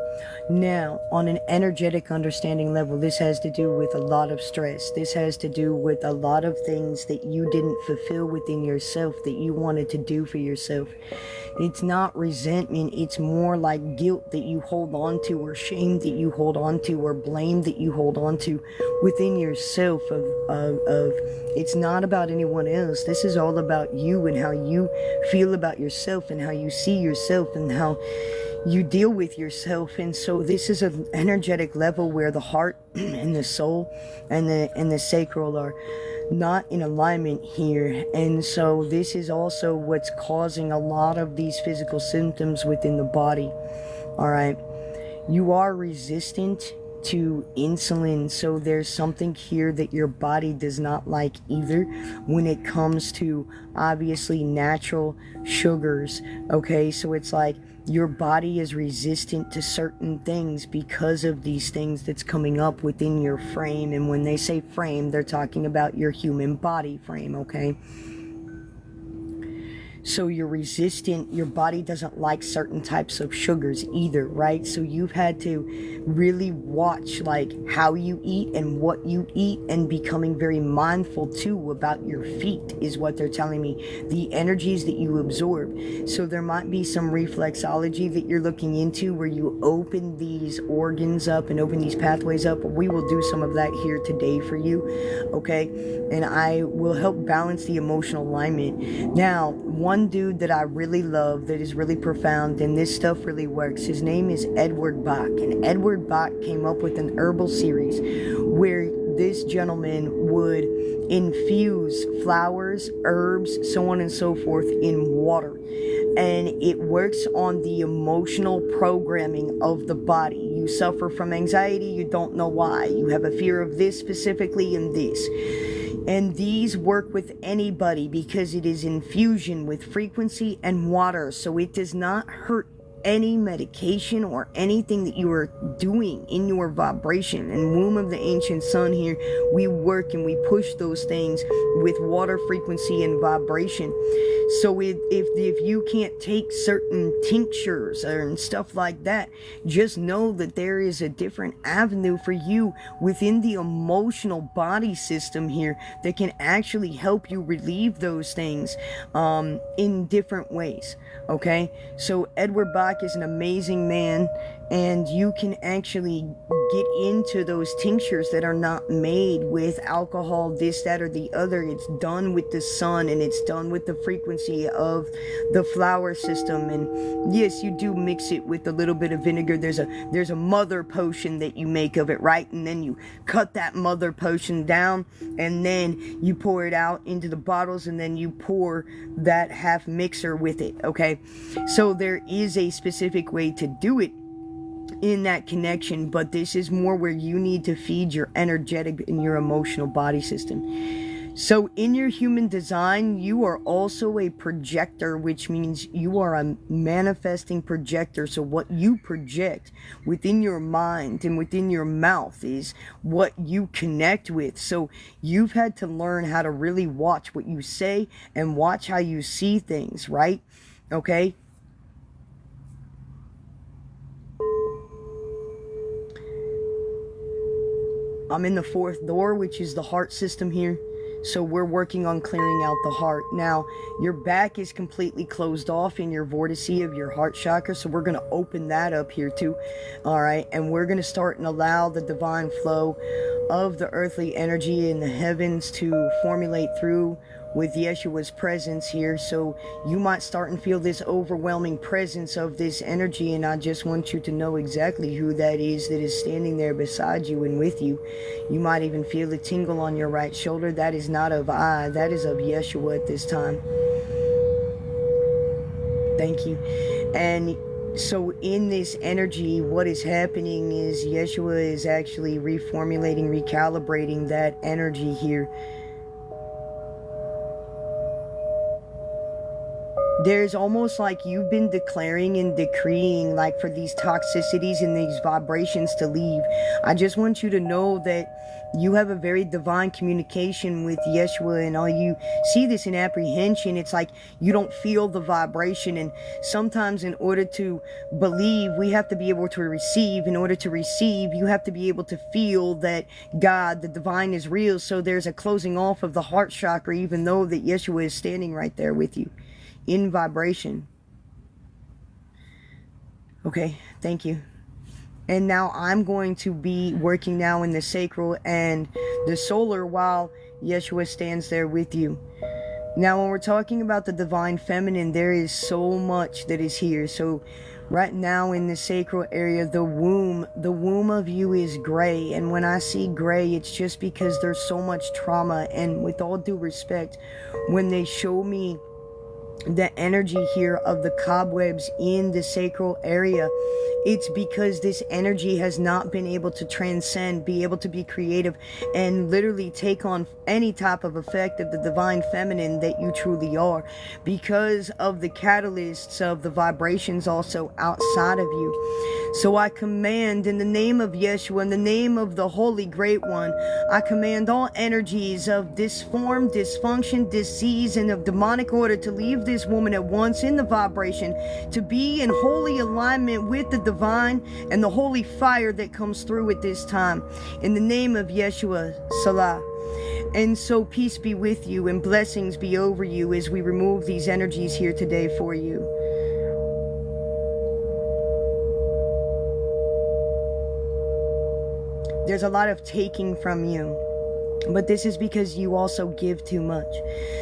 Now, on an energetic understanding level, this has to do with a lot of stress. This has to do with a lot of things that you didn't fulfill within yourself that you wanted to do for yourself. It's not resentment, it's more like guilt that you hold on to, or shame that you hold on to, or blame that you hold on to within yourself of it's not about anyone else. This is all about you and how you feel about yourself and how you see yourself and how you deal with yourself. And so this is an energetic level where the heart and the soul and the sacral are not in alignment here. And so this is also what's causing a lot of these physical symptoms within the body. All right, you are resistant to insulin, so there's something here that your body does not like either when it comes to obviously natural sugars. Okay, so it's like your body is resistant to certain things because of these things that's coming up within your frame. And when they say frame, they're talking about your human body frame, okay? So you're resistant, your body doesn't like certain types of sugars either, right? So you've had to really watch like how you eat and what you eat, and becoming very mindful too about your feet is what they're telling me, the energies that you absorb. So there might be some reflexology that you're looking into where you open these organs up and open these pathways up. We will do some of that here today for you, okay? And I will help balance the emotional alignment. Now, one dude that I really love that is really profound, and this stuff really works, his name is Edward Bach. And Edward Bach came up with an herbal series where this gentleman would infuse flowers, herbs, so on and so forth in water. And it works on the emotional programming of the body. You suffer from anxiety, you don't know why. You have a fear of this specifically and this. And these work with anybody because it is infusion with frequency and water. So it does not hurt any medication or anything that you are doing in your vibration. And Womb of the Ancient Sun here, we work and we push those things with water, frequency, and vibration. So if you can't take certain tinctures and stuff like that, just know that there is a different avenue for you within the emotional body system here that can actually help you relieve those things in different ways. Okay, so Edward Bach is an amazing man, and you can actually get into those tinctures that are not made with alcohol, this, that, or the other. It's done with the sun, and it's done with the frequency of the flower system. And yes, you do mix it with a little bit of vinegar. There's a mother potion that you make of it, right? And then you cut that mother potion down, and then you pour it out into the bottles, and then you pour that half mixer with it, okay? So there is a specific way to do it in that connection, but this is more where you need to feed your energetic and your emotional body system. So in your human design, you are also a projector, which means you are a manifesting projector. So what you project within your mind and within your mouth is what you connect with. So you've had to learn how to really watch what you say and watch how you see things, right? Okay? I'm in the fourth door, which is the heart system here. So we're working on clearing out the heart. Now, your back is completely closed off in your vortice of your heart chakra. So we're going to open that up here too. All right. And we're going to start and allow the divine flow of the earthly energy in the heavens to formulate through with Yeshua's presence here. So you might start and feel this overwhelming presence of this energy, and I just want you to know exactly who that is standing there beside you and with you. You might even feel a tingle on your right shoulder. That is not of I, that is of Yeshua at this time. Thank you. And so in this energy, what is happening is Yeshua is actually reformulating, recalibrating that energy here. There's almost like you've been declaring and decreeing like for these toxicities and these vibrations to leave. I just want you to know that you have a very divine communication with Yeshua, and all you see this in apprehension. It's like you don't feel the vibration, and sometimes in order to believe, we have to be able to receive. In order to receive, you have to be able to feel that God, the divine, is real. So there's a closing off of the heart chakra, even though that Yeshua is standing right there with you in vibration. Okay, thank you. And now I'm going to be working now in the sacral and the solar while Yeshua stands there with you. Now when we're talking about the divine feminine, there is so much that is here. So right now in the sacral area, the womb of you is gray. And when I see gray, it's just because there's so much trauma. And with all due respect, when they show me the energy here of the cobwebs in the sacral area, it's because this energy has not been able to transcend, be able to be creative, and literally take on any type of effect of the divine feminine that you truly are, because of the catalysts of the vibrations also outside of you. So I command in the name of Yeshua, in the name of the Holy Great One, I command all energies of disform, dysfunction, disease, and of demonic order to leave this woman at once in the vibration, to be in holy alignment with the divine and the holy fire that comes through at this time. In the name of Yeshua, Salah. And so peace be with you and blessings be over you as we remove these energies here today for you. There's a lot of taking from you, but this is because you also give too much.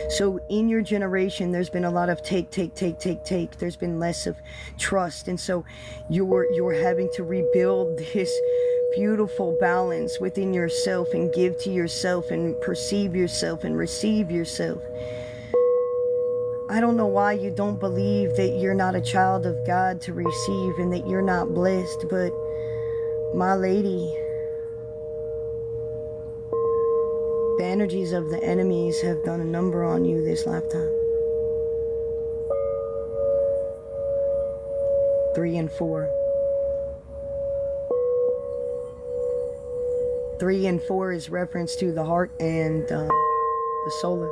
So in your generation, there's been a lot of take. There's been less of trust. And so you're having to rebuild this beautiful balance within yourself and give to yourself and perceive yourself and receive yourself. I don't know why you don't believe that you're not a child of God to receive and that you're not blessed, but my lady, the energies of the enemies have done a number on you this lifetime. 3 and 4. 3 and 4 is reference to the heart and the solar.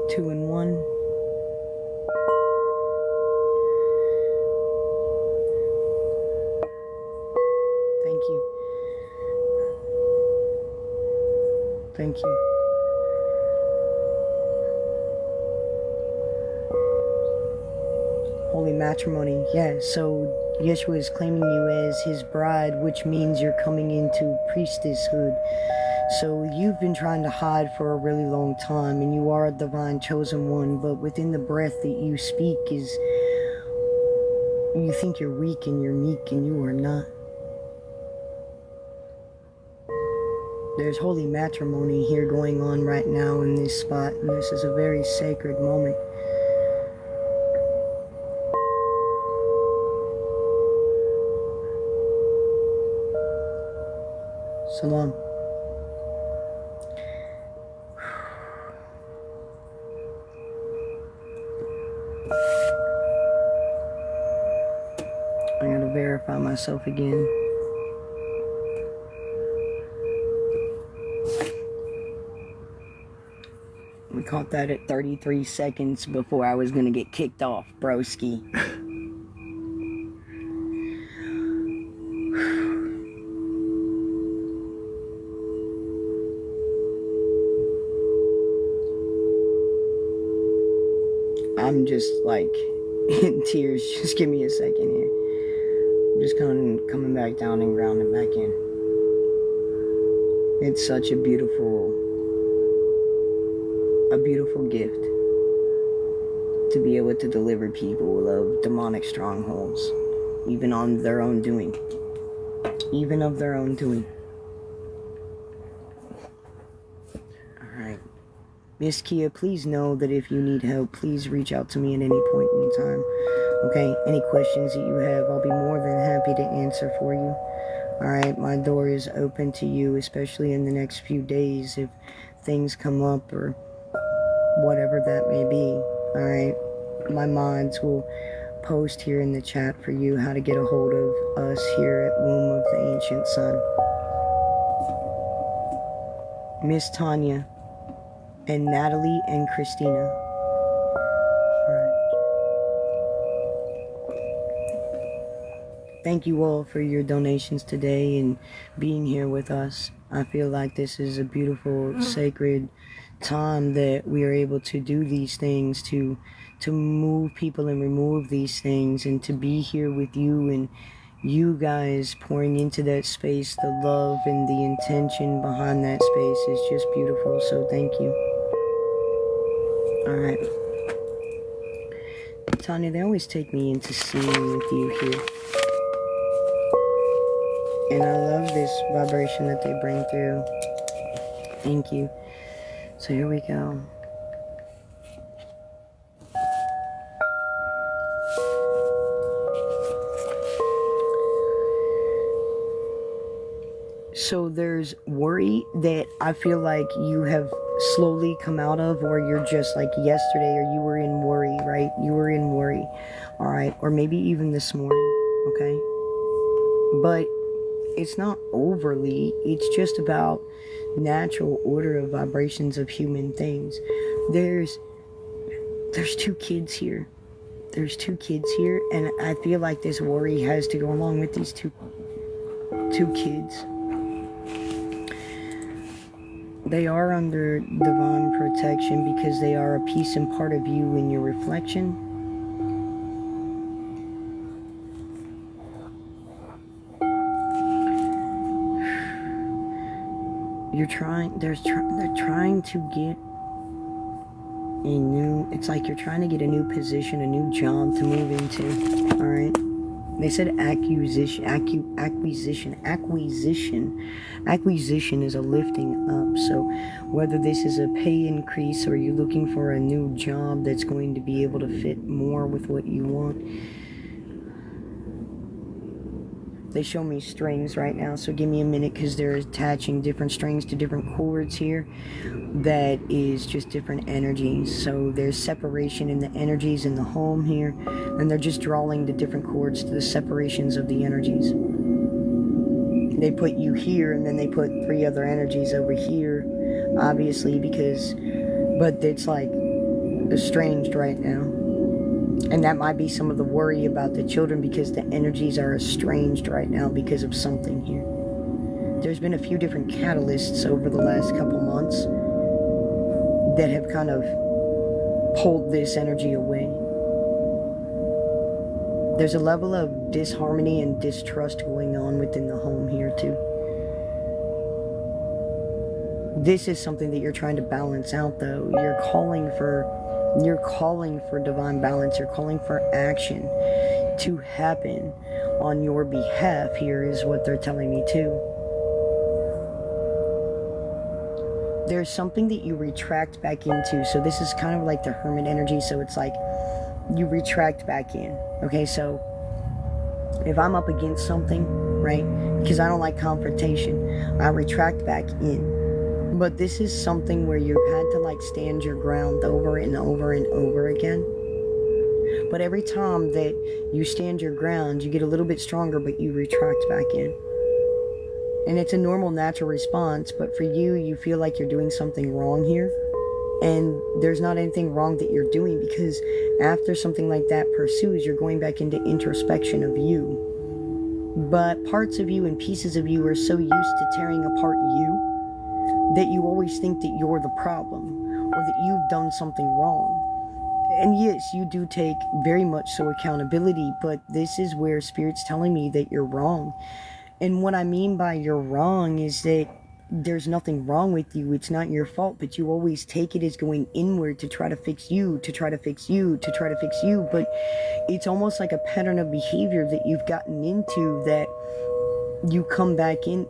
Two and 1. Thank you. Thank you. Holy matrimony. Yeah, so Yeshua is claiming you as his bride, which means you're coming into priestesshood. So you've been trying to hide for a really long time, and you are a divine chosen one, but within the breath that you speak is, you think you're weak and you're meek, and you are not. There's holy matrimony here going on right now in this spot, and this is a very sacred moment. So long. I gotta verify myself again. We caught that at 33 seconds before I was gonna get kicked off, broski. I'm just like in tears. Just give me a second here. I'm just coming back down and grounding back in. It's such a beautiful gift to be able to deliver people of demonic strongholds, even on their own doing. Even of their own doing. Alright. Miss Kia, please know that if you need help, please reach out to me at any point in time. Okay? Any questions that you have, I'll be more than happy to answer for you. Alright? My door is open to you, especially in the next few days if things come up or whatever that may be. Alright? My mods will post here in the chat for you how to get a hold of us here at Womb of the Ancient Sun. Miss Tanya and Natalie and Christina. Alright. Thank you all for your donations today and being here with us. I feel like this is a beautiful, sacred time that we are able to do these things, to move people and remove these things, and to be here with you and you guys pouring into that space. The love and the intention behind that space is just beautiful, so thank you. Alright. Tanya, they always take me into seeing with you here. And I love this vibration that they bring through. Thank you. So here we go. So there's worry that I feel like you have slowly come out of, or you're just like yesterday, or you were in worry, right? You were in worry, all right? Or maybe even this morning, okay? But it's not overly, it's just about natural order of vibrations of human things. There's two kids here. There's two kids here, and I feel like this worry has to go along with these two kids. They are under divine protection because they are a piece and part of you in your reflection. They're trying to get a new, it's like you're trying to get a new position, a new job to move into, all right? They said acquisition is a lifting up. So whether this is a pay increase or you're looking for a new job that's going to be able to fit more with what you want. They show me strings right now, so give me a minute because they're attaching different strings to different chords here. That is just different energies. So there's separation in the energies in the home here, and they're just drawing the different chords to the separations of the energies. They put you here, and then they put 3 other energies over here, obviously, but it's like estranged right now. And that might be some of the worry about the children because the energies are estranged right now because of something here. There's been a few different catalysts over the last couple months that have kind of pulled this energy away. There's a level of disharmony and distrust going on within the home here too. This is something that you're trying to balance out though. You're calling for divine balance. You're calling for action to happen on your behalf here is what they're telling me too. There's something that you retract back into. So this is kind of like the hermit energy. So it's like you retract back in. Okay, so if I'm up against something, right, because I don't like confrontation, I retract back in. But this is something where you've had to like stand your ground over and over and over again. But every time that you stand your ground, you get a little bit stronger, but you retract back in. And it's a normal, natural response, but for you, you feel like you're doing something wrong here. And there's not anything wrong that you're doing, because after something like that pursues, you're going back into introspection of you. But parts of you and pieces of you are so used to tearing apart you that you always think that you're the problem, or that you've done something wrong. And yes, you do take very much so accountability, but this is where Spirit's telling me that you're wrong. And what I mean by you're wrong is that there's nothing wrong with you. It's not your fault, but you always take it as going inward to try to fix you, to try to fix you, to try to fix you. But it's almost like a pattern of behavior that you've gotten into, that you come back in,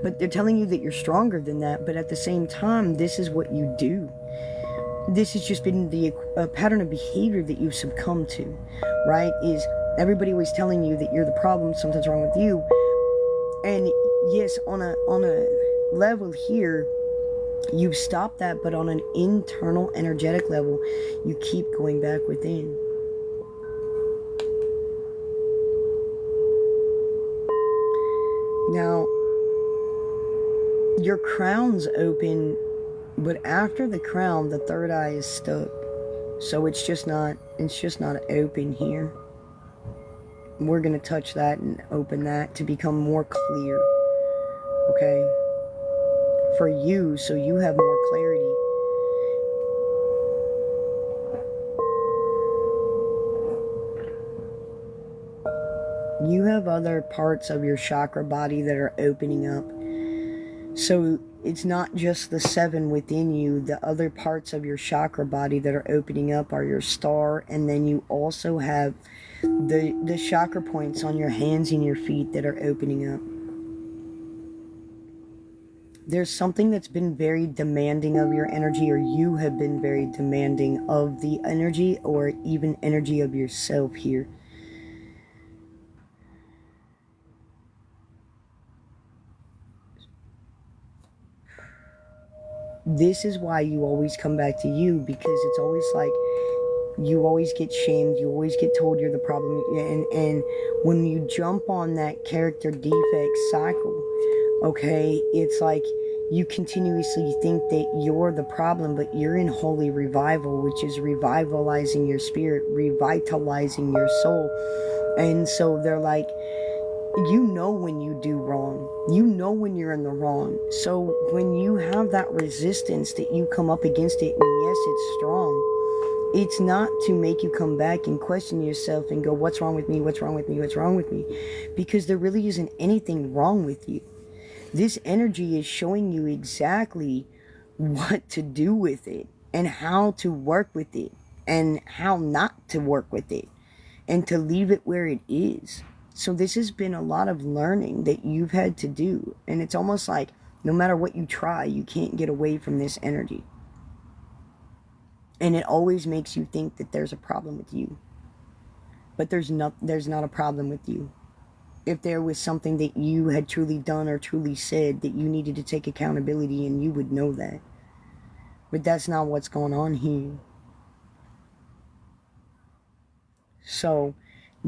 but they're telling you that you're stronger than that. But at the same time, this is what you do. This has just been a pattern of behavior that you've succumbed to, right? Is everybody always telling you that you're the problem, something's wrong with you. And yes, on a level here, you've stopped that, but on an internal, energetic level, you keep going back within. Now, your crown's open, but after the crown, the third eye is stuck. So it's just not open here. We're going to touch that and open that to become more clear. Okay? For you, so you have more clarity. You have other parts of your chakra body that are opening up. So it's not just the 7 within you. The other parts of your chakra body that are opening up are your star, and then you also have the chakra points on your hands and your feet that are opening up. There's something that's been very demanding of your energy, or you have been very demanding of the energy, or even energy of yourself here. This is why you always come back to you, because it's always like you always get shamed, you always get told you're the problem, and when you jump on that character defect cycle, okay, it's like you continuously think that you're the problem, but you're in holy revival, which is revitalizing your spirit, revitalizing your soul. And so they're like, you know when you do wrong, you know when you're in the wrong. So when you have that resistance that you come up against it, and yes, it's strong, it's not to make you come back and question yourself and go, what's wrong with me, what's wrong with me, what's wrong with me? Because there really isn't anything wrong with you. This energy is showing you exactly what to do with it, and how to work with it, and how not to work with it, and to leave it where it is. So this has been a lot of learning that you've had to do. And it's almost like no matter what you try, you can't get away from this energy. And it always makes you think that there's a problem with you. But there's not a problem with you. If there was something that you had truly done or truly said that you needed to take accountability, and you would know that. But that's not what's going on here. So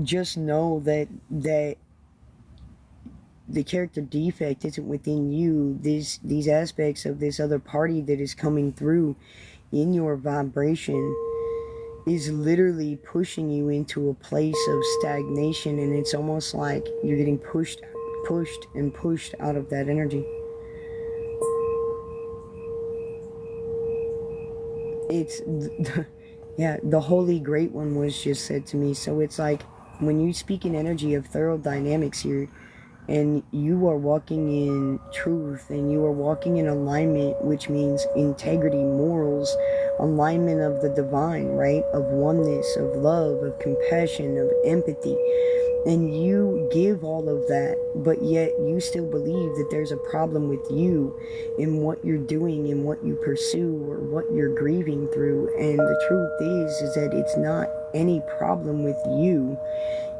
just know that the character defect isn't within you. These aspects of this other party that is coming through in your vibration is literally pushing you into a place of stagnation, and it's almost like you're getting pushed out of that energy. It's the Holy Great One was just said to me. So it's like when you speak in energy of thorough dynamics here, and you are walking in truth, and you are walking in alignment, which means integrity, morals, alignment of the divine, right? Of oneness, of love, of compassion, of empathy. And you give all of that, but yet you still believe that there's a problem with you in what you're doing and what you pursue or what you're grieving through. And the truth is that it's not any problem with you.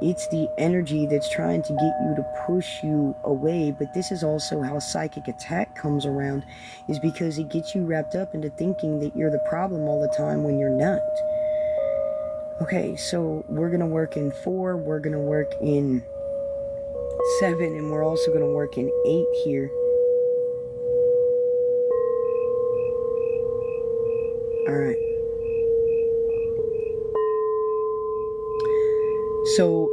It's the energy that's trying to get you to push you away. But this is also how psychic attack comes around, is because it gets you wrapped up into thinking that you're the problem all the time when you're not. Okay, so we're going to work in 4, we're going to work in 7, and we're also going to work in 8 here. Alright. So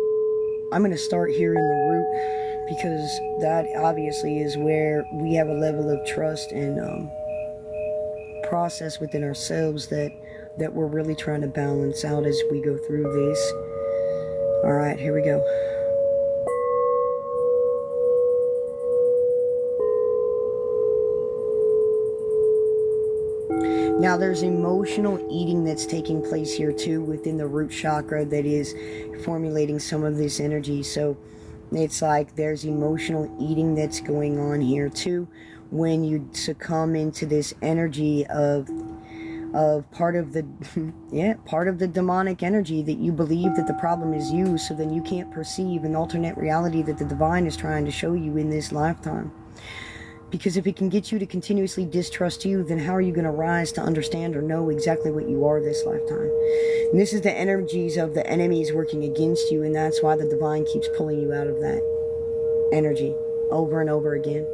I'm going to start here in the root, because that obviously is where we have a level of trust and process within ourselves that we're really trying to balance out as we go through this. Alright, here we go. Now there's emotional eating that's taking place here too within the root chakra that is formulating some of this energy. So it's like there's emotional eating that's going on here too when you succumb into this energy of part of the part of the demonic energy that you believe that the problem is you, so then you can't perceive an alternate reality that the divine is trying to show you in this lifetime. Because if it can get you to continuously distrust you, then how are you going to rise to understand or know exactly what you are this lifetime? And this is the energies of the enemies working against you, and that's why the divine keeps pulling you out of that energy over and over again.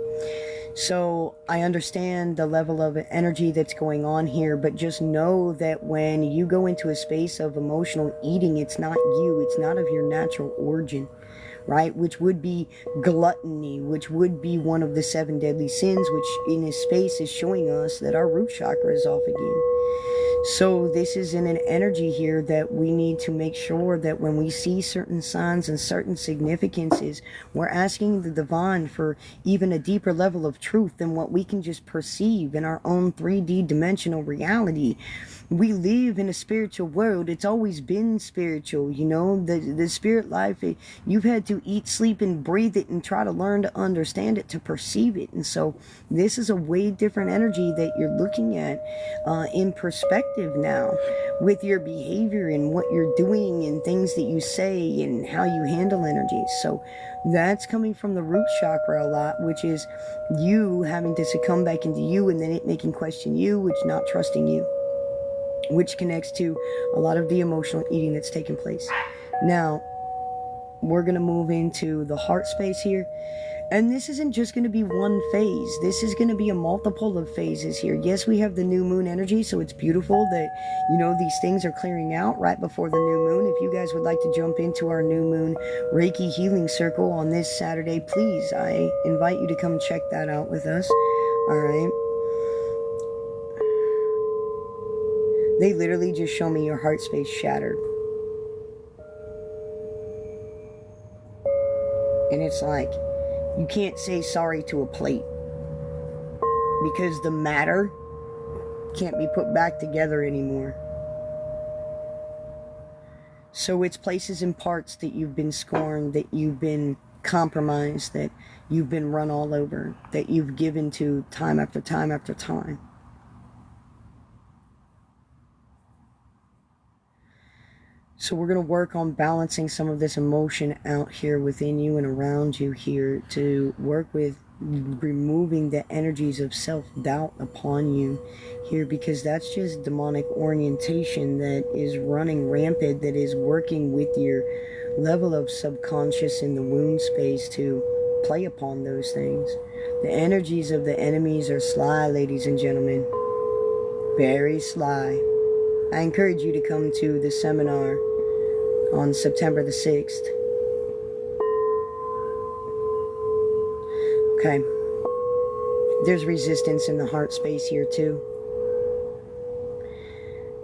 So I understand the level of energy that's going on here, but just know that when you go into a space of emotional eating, it's not you, it's not of your natural origin. Right, which would be gluttony, which would be one of the 7 deadly sins, which in this space is showing us that our root chakra is off again. So this is in an energy here that we need to make sure that when we see certain signs and certain significances, we're asking the divine for even a deeper level of truth than what we can just perceive in our own 3D dimensional reality. We live in a spiritual world. It's always been spiritual, you know, the spirit life. You've had to eat, sleep, and breathe it and try to learn to understand it, to perceive it. And so this is a way different energy that you're looking at in perspective now with your behavior and what you're doing and things that you say and how you handle energy. So that's coming from the root chakra a lot, which is you having to succumb back into you, and then it making question you, which not trusting you, which connects to a lot of the emotional eating that's taking place. Now, we're going to move into the heart space here. And this isn't just going to be one phase. This is going to be a multiple of phases here. Yes, we have the new moon energy, so it's beautiful that, you know, these things are clearing out right before the new moon. If you guys would like to jump into our new moon Reiki healing circle on this Saturday, please, I invite you to come check that out with us. All right. They literally just show me your heart space shattered. And it's like, you can't say sorry to a plate because the matter can't be put back together anymore. So it's places and parts that you've been scorned, that you've been compromised, that you've been run all over, that you've given to time after time after time. So we're going to work on balancing some of this emotion out here within you and around you here, to work with removing the energies of self-doubt upon you here, because that's just demonic orientation that is running rampant, that is working with your level of subconscious in the wound space to play upon those things. The energies of the enemies are sly, ladies and gentlemen. Very sly. I encourage you to come to the seminar on September the 6th. Okay. There's resistance in the heart space here too.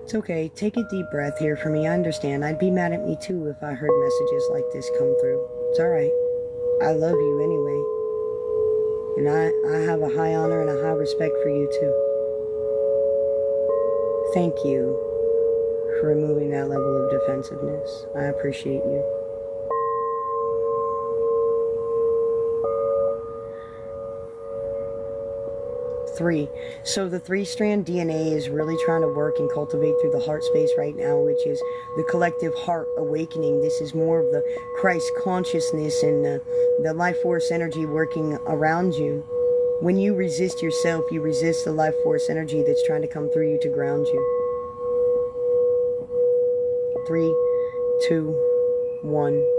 It's okay. Take a deep breath here for me. I understand. I'd be mad at me too if I heard messages like this come through. It's alright. I love you anyway. And I have a high honor and a high respect for you too. Thank you for removing that level of defensiveness. I appreciate you. 3. So the 3-strand DNA is really trying to work and cultivate through the heart space right now, which is the collective heart awakening. This is more of the Christ consciousness and the life force energy working around you. When you resist yourself, you resist the life force energy that's trying to come through you to ground you. 3, 2, 1.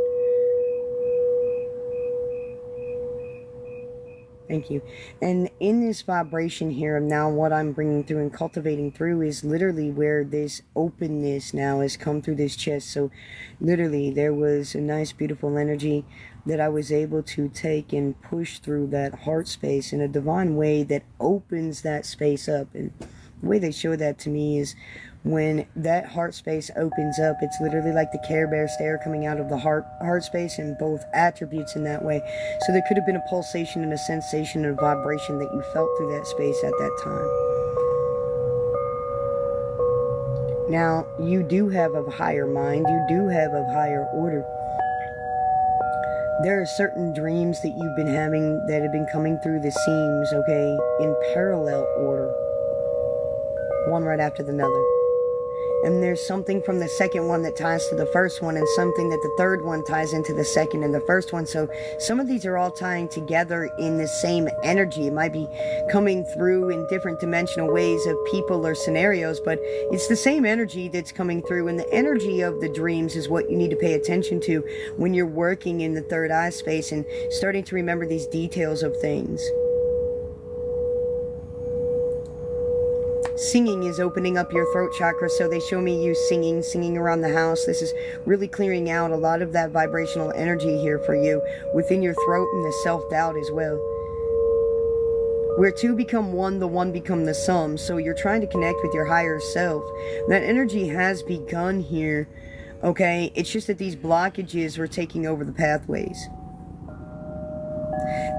Thank you. And in this vibration here, now what I'm bringing through and cultivating through is literally where this openness now has come through this chest. So literally there was a nice, beautiful energy that I was able to take and push through that heart space in a divine way that opens that space up. And the way they show that to me is when that heart space opens up, it's literally like the Care Bear stare coming out of the heart space, and both attributes in that way. So there could have been a pulsation and a sensation and a vibration that you felt through that space at that time. Now, you do have a higher mind, you do have a higher order. There are certain dreams that you've been having that have been coming through the seams, okay, in parallel order, one right after another. And there's something from the second one that ties to the first one, and something that the third one ties into the second and the first one. So some of these are all tying together in the same energy. It might be coming through in different dimensional ways of people or scenarios, but it's the same energy that's coming through. And the energy of the dreams is what you need to pay attention to when you're working in the third eye space and starting to remember these details of things. Singing is opening up your throat chakra, so they show me you singing around the house. This is really clearing out a lot of that vibrational energy here for you within your throat, and the self-doubt as well. Where two become one, the one become the sum. So you're trying to connect with your higher self. That energy has begun here, okay? It's just that these blockages were taking over the pathways.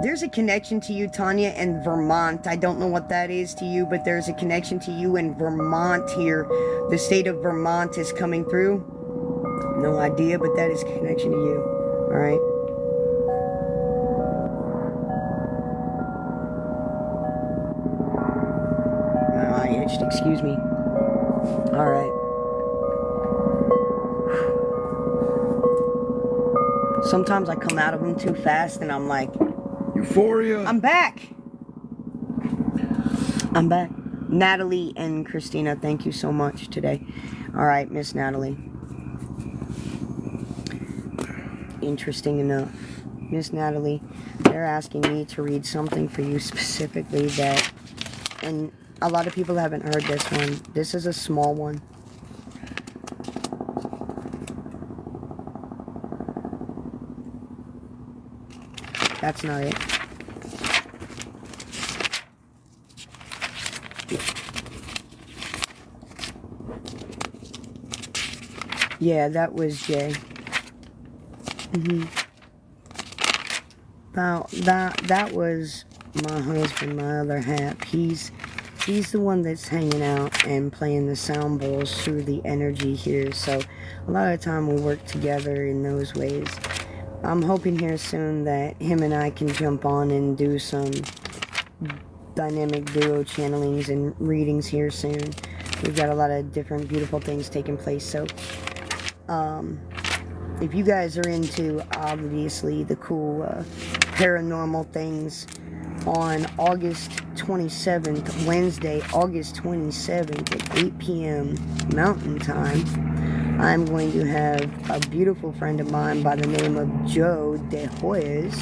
There's a connection to you, Tanya, in Vermont. I don't know what that is to you, but there's a connection to you in Vermont here. The state of Vermont is coming through. No idea, but that is a connection to you. All right. Oh, I itched. Excuse me. All right. Sometimes I come out of them too fast, and I'm like, Euphoria. I'm back. I'm back. Natalie and Christina, thank you so much today. All right, Miss Natalie. Interesting enough. Miss Natalie, they're asking me to read something for you specifically that, and a lot of people haven't heard this one. This is a small one. That's not it. Yeah, that was Jay. That was my husband, my other half. He's the one that's hanging out and playing the sound bowls through the energy here. So a lot of the time we work together in those ways. I'm hoping here soon that him and I can jump on and do some dynamic duo channelings and readings here soon. We've got a lot of different beautiful things taking place. So if you guys are into obviously the cool paranormal things, on August 27th, Wednesday, August 27th at 8 p.m. Mountain Time, I'm going to have a beautiful friend of mine by the name of Joe De Hoyes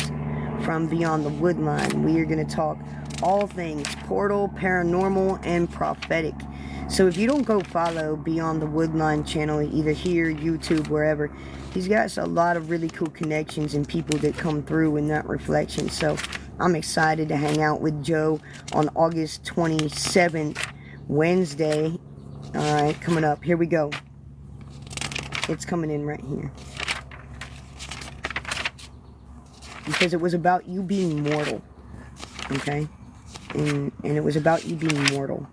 from Beyond the Woodline. We are going to talk all things portal, paranormal, and prophetic. So if you don't go follow Beyond the Woodline channel, either here, YouTube, wherever, he's got a lot of really cool connections and people that come through in that reflection. So I'm excited to hang out with Joe on August 27th, Wednesday. All right, coming up. Here we go. It's coming in right here. Because it was about you being mortal. Okay? And it was about you being mortal.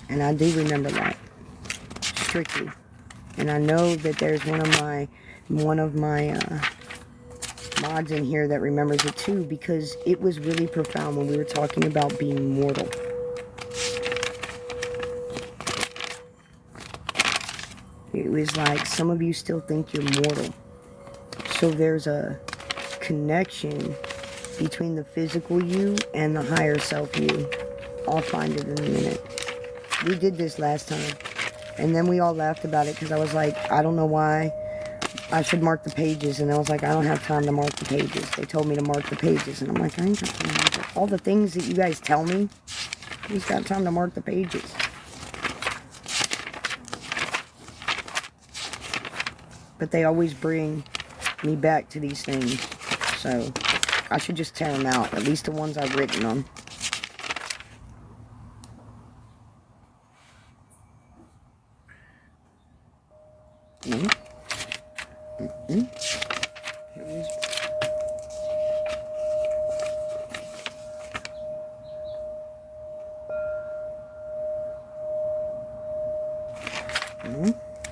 And I do remember that. Strictly. And I know that there's one of my mods in here that remembers it too, because it was really profound when we were talking about being mortal. It was like, some of you still think you're mortal. So there's a connection between the physical you and the higher self you. I'll find it in a minute. We did this last time, and then we all laughed about it because I was like, I don't know why I should mark the pages, and I was like, I don't have time to mark the pages. They told me to mark the pages, and I'm like, I ain't got time to mark it. All the things that you guys tell me, who's got time to mark the pages? But they always bring me back to these things, so I should just tear them out, at least the ones I've written on.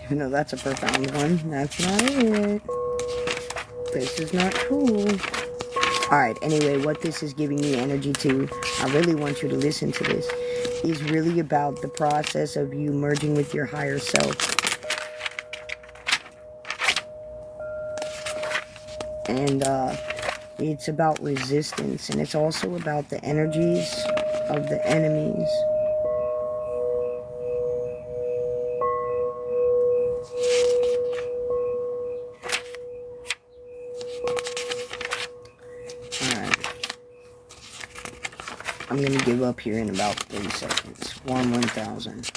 Even though that's a profound one, that's not it. This is not cool. Alright, anyway, what this is giving me energy to, I really want you to listen to this, is really about the process of you merging with your higher self. And it's about resistance, and it's also about the energies of the enemies. I'm going to give up here in about 30 seconds. 1,000. 1,000.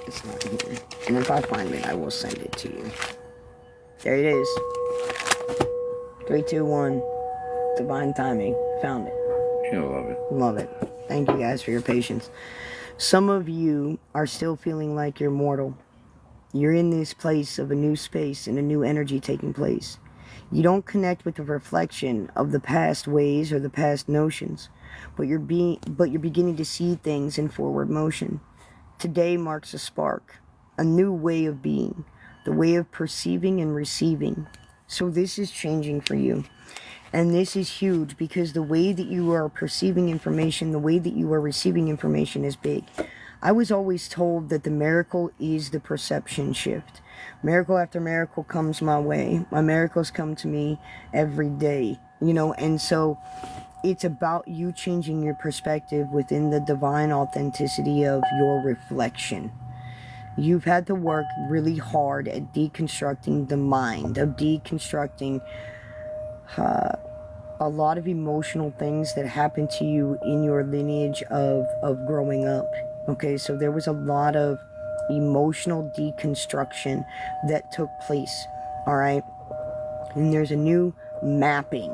It's not here. And if I find it, I will send it to you. There it is. 3, 2, 1. Divine timing. Found it. I love it. Love it. Thank you guys for your patience. Some of you are still feeling like you're mortal. You're in this place of a new space and a new energy taking place. You don't connect with the reflection of the past ways or the past notions, but you're beginning to see things in forward motion. Today marks a spark, a new way of being, the way of perceiving and receiving. So this is changing for you. And this is huge because the way that you are perceiving information, the way that you are receiving information is big. I was always told that the miracle is the perception shift. Miracle after miracle comes my way. My miracles come to me every day, you know, and so it's about you changing your perspective within the divine authenticity of your reflection. You've had to work really hard at deconstructing the mind, of deconstructing a lot of emotional things that happened to you in your lineage of growing up. Okay, so there was a lot of emotional deconstruction that took place, all right? And there's a new mapping,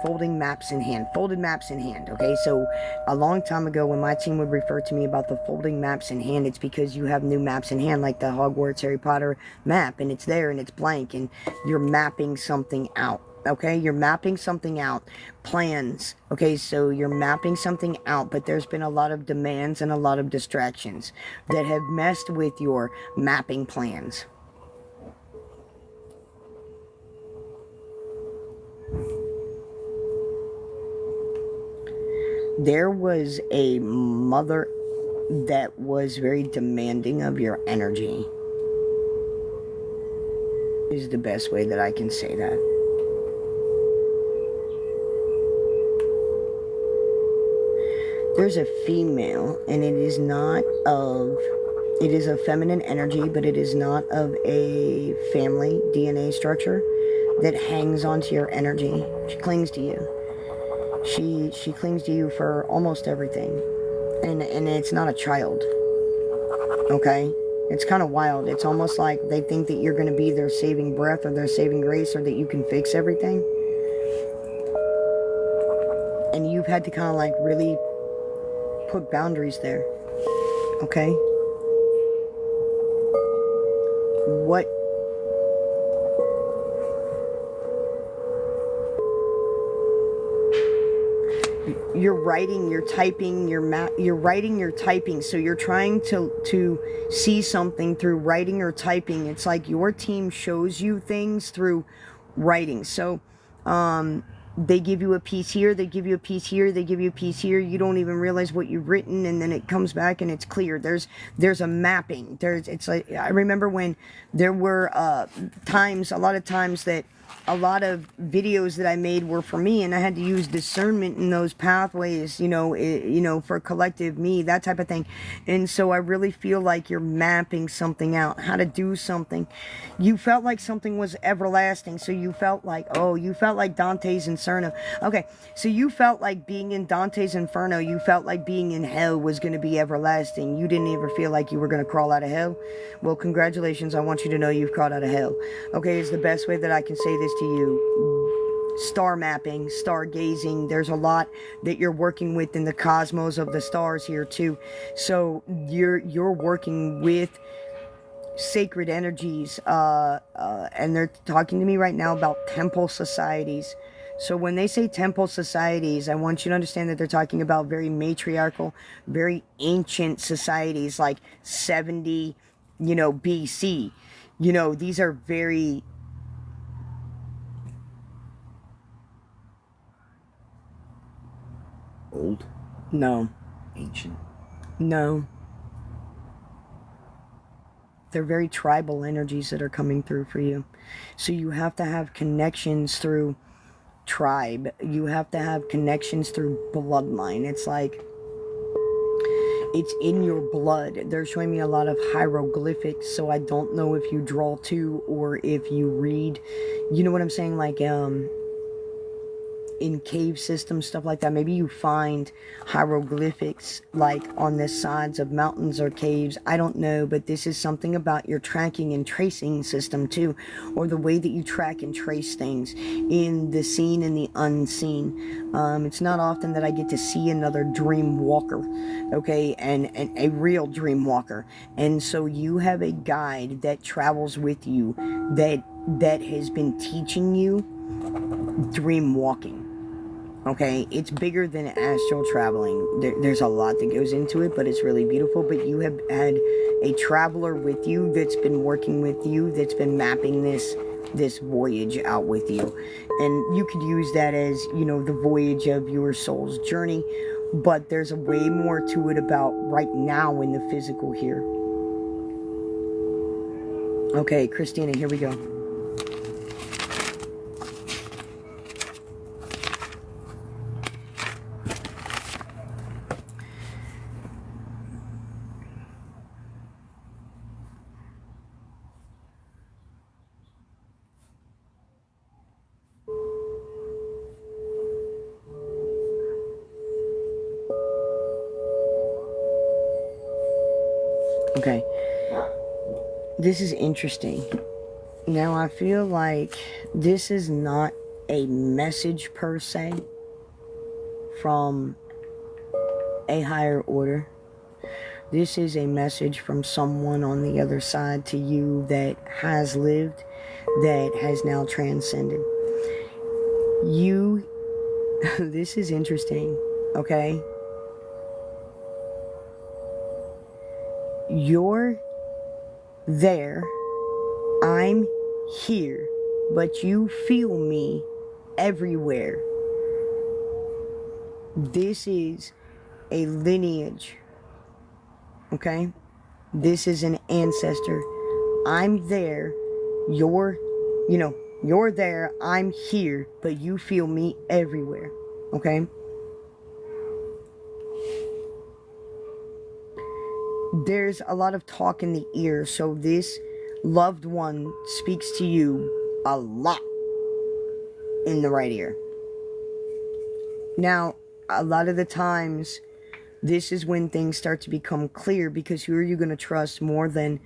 folding maps in hand, folded maps in hand, okay? So a long time ago when my team would refer to me about the folding maps in hand, it's because you have new maps in hand, like the Hogwarts Harry Potter map, and it's there and it's blank, and you're mapping something out. Okay, you're mapping something out, plans. Okay, so you're mapping something out, but there's been a lot of demands and a lot of distractions that have messed with your mapping plans. There was a mother that was very demanding of your energy. Is the best way that I can say that. There's a female, and it is a feminine energy, but it is not of a family DNA structure that hangs onto your energy. She clings to you. She clings to you for almost everything. And it's not a child. Okay? It's kind of wild. It's almost like they think that you're going to be their saving breath or their saving grace, or that you can fix everything. And you've had to kind of like really put boundaries there. Okay? What you're writing, you're typing, you're writing, you're typing. So you're trying to see something through writing or typing. It's like your team shows you things through writing. So they give you a piece here, they give you a piece here, they give you a piece here. You don't even realize what you've written, and then it comes back and it's clear. There's a mapping. It's like, I remember when there were a lot of times that a lot of videos that I made were for me, and I had to use discernment in those pathways, for collective me, that type of thing. And so I really feel like you're mapping something out, how to do something. You felt like something was everlasting, so you felt like Dante's Inferno. Okay, so you felt like being in Dante's Inferno, you felt like being in hell was going to be everlasting. You didn't ever feel like you were going to crawl out of hell. Well, congratulations, I want you to know you've crawled out of hell. Okay, it's the best way that I can say this to you. Star mapping, stargazing, there's a lot that you're working with in the cosmos of the stars here too. So you're working with sacred energies, and they're talking to me right now about temple societies. So when they say temple societies, I want you to understand that they're talking about very matriarchal, very ancient societies, like 70 BC. These are very Old? no Ancient? no they're very tribal energies that are coming through for you. So you have to have connections through tribe. You have to have connections through bloodline. It's like it's in your blood. They're showing me a lot of hieroglyphics, so I don't know if you draw to or if you read. You know what I'm saying? Like in cave systems, stuff like that. Maybe you find hieroglyphics like on the sides of mountains or caves. I don't know, but this is something about your tracking and tracing system too, or the way that you track and trace things in the seen and the unseen. It's not often that I get to see another dream walker, okay, and a real dream walker. And so you have a guide that travels with you that has been teaching you dream walking. Okay, it's bigger than astral traveling. There's a lot that goes into it, but it's really beautiful. But you have had a traveler with you that's been working with you, that's been mapping this voyage out with you. And you could use that as, the voyage of your soul's journey. But there's a way more to it about right now in the physical here. Okay, Christina, here we go. Okay, this is interesting. Now I feel like this is not a message per se from a higher order. This is a message from someone on the other side to you that has lived, that has now transcended. This is interesting, okay? You're there, I'm here, but you feel me everywhere. This is a lineage, okay? This is an ancestor. I'm there, you're there, I'm here, but you feel me everywhere, okay? There's a lot of talk in the ear, so this loved one speaks to you a lot in the right ear. Now, a lot of the times, this is when things start to become clear, because who are you going to trust more than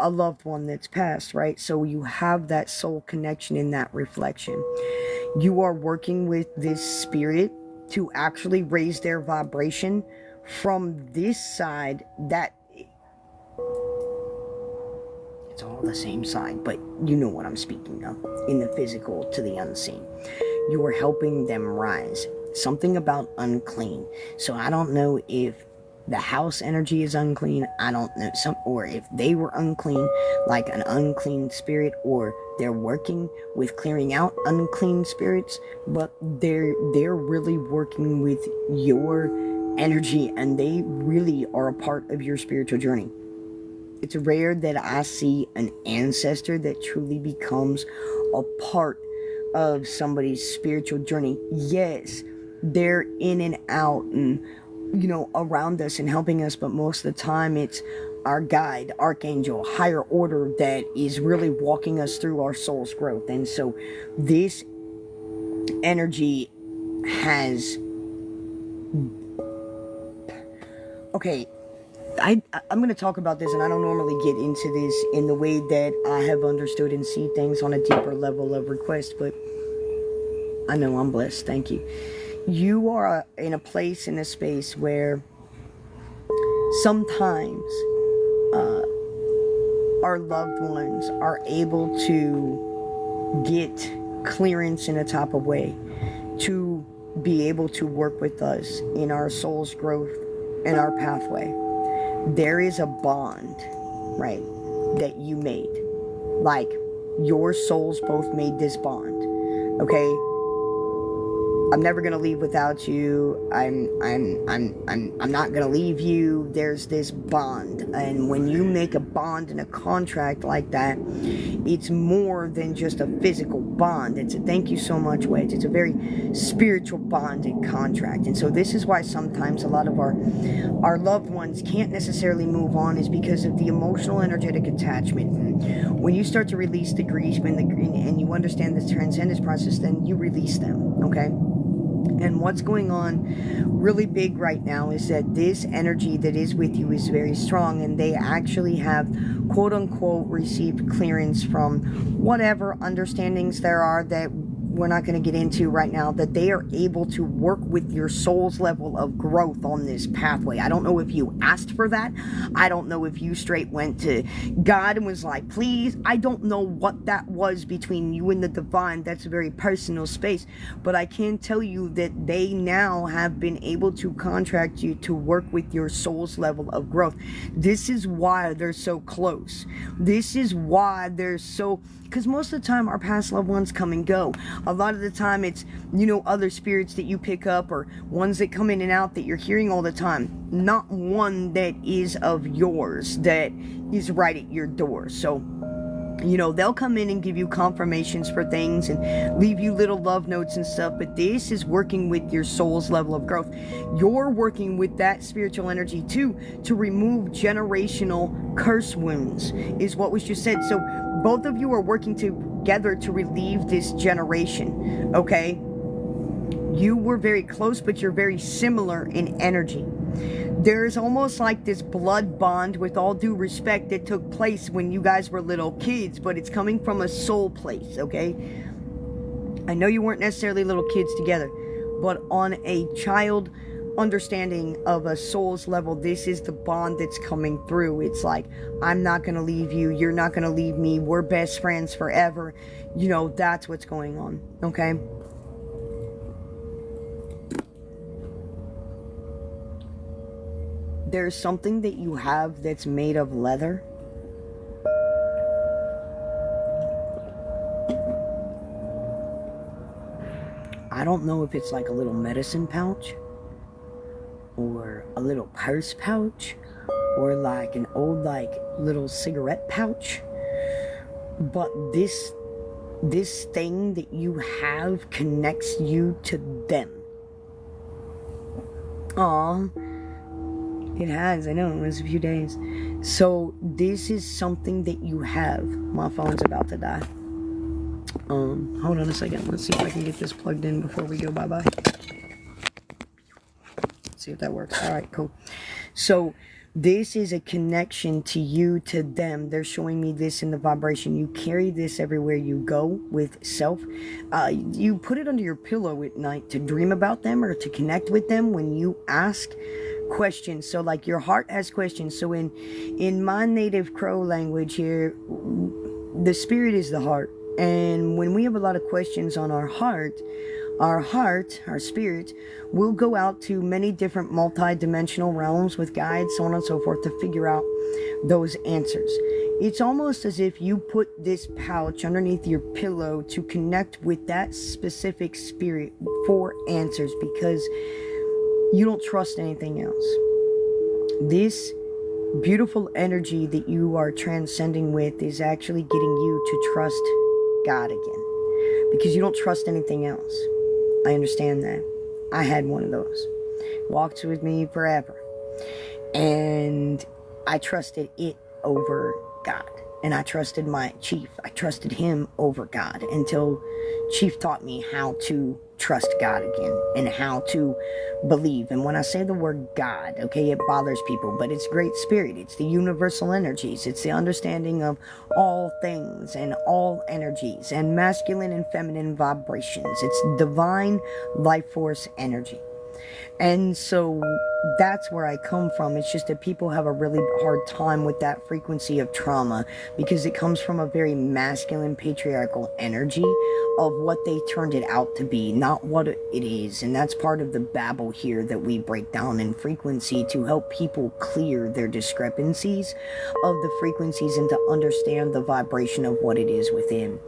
a loved one that's passed, right? So you have that soul connection in that reflection. You are working with this spirit to actually raise their vibration from this side. That it's all the same side, but you know what I'm speaking of, in the physical to the unseen. You are helping them rise. something about unclean. So I don't know if the house energy is unclean. I don't know, or if they were unclean, like an unclean spirit, or they're working with clearing out unclean spirits, but they're really working with your energy, and they really are a part of your spiritual journey. It's rare that I see an ancestor that truly becomes a part of somebody's spiritual journey. Yes, they're in and out and, around us and helping us, but most of the time it's our guide, archangel, higher order that is really walking us through our soul's growth. And so this energy has... Okay, I'm going to talk about this, and I don't normally get into this in the way that I have understood and see things on a deeper level of request, but I know I'm blessed. Thank you. You are in a place, in a space where sometimes our loved ones are able to get clearance in a type of way to be able to work with us in our soul's growth and our pathway. There is a bond, right, that you made. Like, your souls both made this bond, okay? I'm never gonna leave without you. I'm not gonna leave you. There's this bond, and when you make a bond and a contract like that, it's more than just a physical bond. It's a, thank you so much, Wedge. It's a very spiritual bond and contract, and so this is why sometimes a lot of our loved ones can't necessarily move on, is because of the emotional, energetic attachment. And when you start to release the grief and you understand this transcendence process, then you release them, okay? And what's going on really big right now is that this energy that is with you is very strong, and they actually have, quote unquote, received clearance from whatever understandings there are that we're not going to get into right now, that they are able to work with your soul's level of growth on this pathway. I don't know if you asked for that. I don't know if you straight went to God and was like, please. I don't know what that was between you and the divine. That's a very personal space. But I can tell you that they now have been able to contract you to work with your soul's level of growth. This is why they're so close. This is why they're so... Because most of the time our past loved ones come and go. A lot of the time it's, other spirits that you pick up, or ones that come in and out that you're hearing all the time. Not one that is of yours, that is right at your door. So, they'll come in and give you confirmations for things and leave you little love notes and stuff, but this is working with your soul's level of growth. You're working with that spiritual energy too, to remove generational curse wounds, is what was just said. So both of you are working together to relieve this generation, okay? You were very close, but you're very similar in energy. There's almost like this blood bond, with all due respect, that took place when you guys were little kids, but it's coming from a soul place, okay? I know you weren't necessarily little kids together, but on a child understanding of a soul's level, this is the bond that's coming through. It's like, I'm not going to leave you, you're not going to leave me, we're best friends forever. That's what's going on, okay? There's something that you have that's made of leather. I don't know if it's like a little medicine pouch, or a little purse pouch, or like an old little cigarette pouch. But this thing that you have connects you to them. Aww. It has, I know, it was a few days. So this is something that you have. My phone's about to die. Hold on a second. Let's see if I can get this plugged in before we go bye-bye. See if that works. All right, cool. So this is a connection to you, to them. They're showing me this in the vibration. You carry this everywhere you go with self. You put it under your pillow at night to dream about them or to connect with them when you ask questions. So like your heart has questions. So in my native Crow language here, the spirit is the heart, And when we have a lot of questions on our spirit, will go out to many different multi-dimensional realms with guides, so on and so forth, to figure out those answers. It's almost as if you put this pouch underneath your pillow to connect with that specific spirit for answers, because you don't trust anything else. This beautiful energy that you are transcending with is actually getting you to trust God again, because you don't trust anything else. I understand that. I had one of those. Walked with me forever. And I trusted it over God. And I trusted my chief. I trusted him over God until Chief taught me how to trust God again and how to believe. And when I say the word God, okay, it bothers people, but it's Great Spirit. It's the universal energies. It's the understanding of all things and all energies and masculine and feminine vibrations. It's divine life force energy. And so that's where I come from. It's just that people have a really hard time with that frequency of trauma, because it comes from a very masculine, patriarchal energy of what they turned it out to be, not what it is. And that's part of the babble here that we break down in frequency to help people clear their discrepancies of the frequencies and to understand the vibration of what it is within.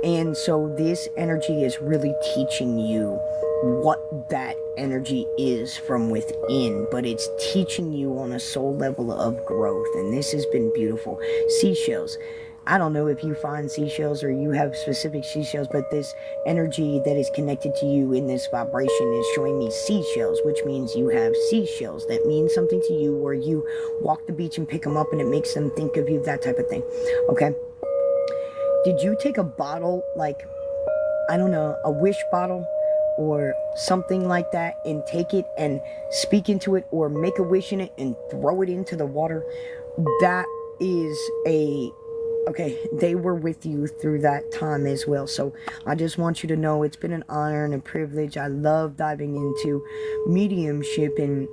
And so this energy is really teaching you what that energy is from within, but it's teaching you on a soul level of growth. And this has been beautiful. Seashells. I don't know if you find seashells or you have specific seashells, but this energy that is connected to you in this vibration is showing me seashells, which means you have seashells that mean something to you, or you walk the beach and pick them up and it makes them think of you, that type of thing. Okay. Did you take a bottle, like, I don't know, a wish bottle or something like that, and take it and speak into it, or make a wish in it and throw it into the water? That is okay, they were with you through that time as well. So I just want you to know it's been an honor and a privilege. I love diving into mediumship and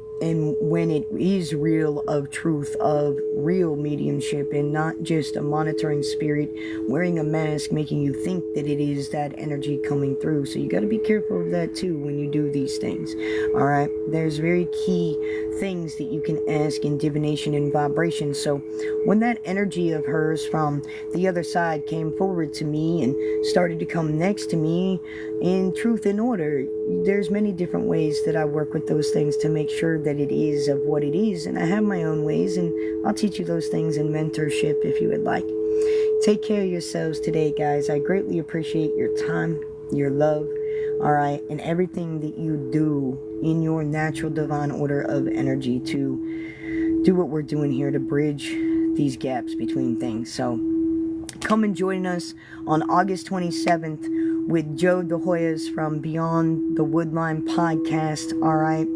when it is real, of truth, of real mediumship, and not just a monitoring spirit wearing a mask making you think that it is that energy coming through. So you got to be careful of that too when you do these things. All right, there's very key things that you can ask in divination and vibration. So when that energy of hers from the other side came forward to me and started to come next to me in truth and order, there's many different ways that I work with those things to make sure that it is of what it is. And I have my own ways, and I'll teach you those things in mentorship if you would like. Take care of yourselves today, guys. I greatly appreciate your time, your love, all right, and everything that you do in your natural divine order of energy to do what we're doing here to bridge these gaps between things. So come and join us on August 27th with Joe De Hoyas from Beyond the Woodline podcast, all right?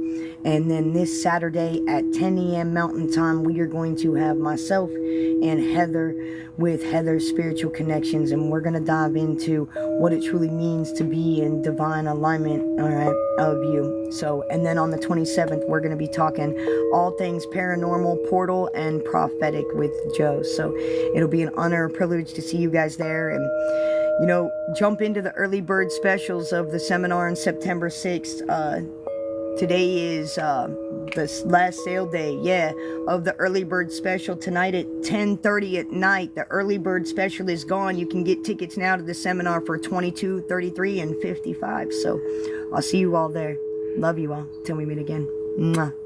And then this Saturday at 10 a.m. Mountain Time, we are going to have myself and Heather with Heather's Spiritual Connections, and we're going to dive into what it truly means to be in divine alignment, all right, of you. So, and then on the 27th, we're going to be talking all things paranormal, portal, and prophetic with Joe. So it'll be an honor, a privilege to see you guys there. And you know, jump into the early bird specials of the seminar on September 6th. Today is the last sale day, of the early bird special. Tonight at 10:30 at night, the early bird special is gone. You can get tickets now to the seminar for $22, $33, and $55. So I'll see you all there. Love you all. Till we meet again. Mwah.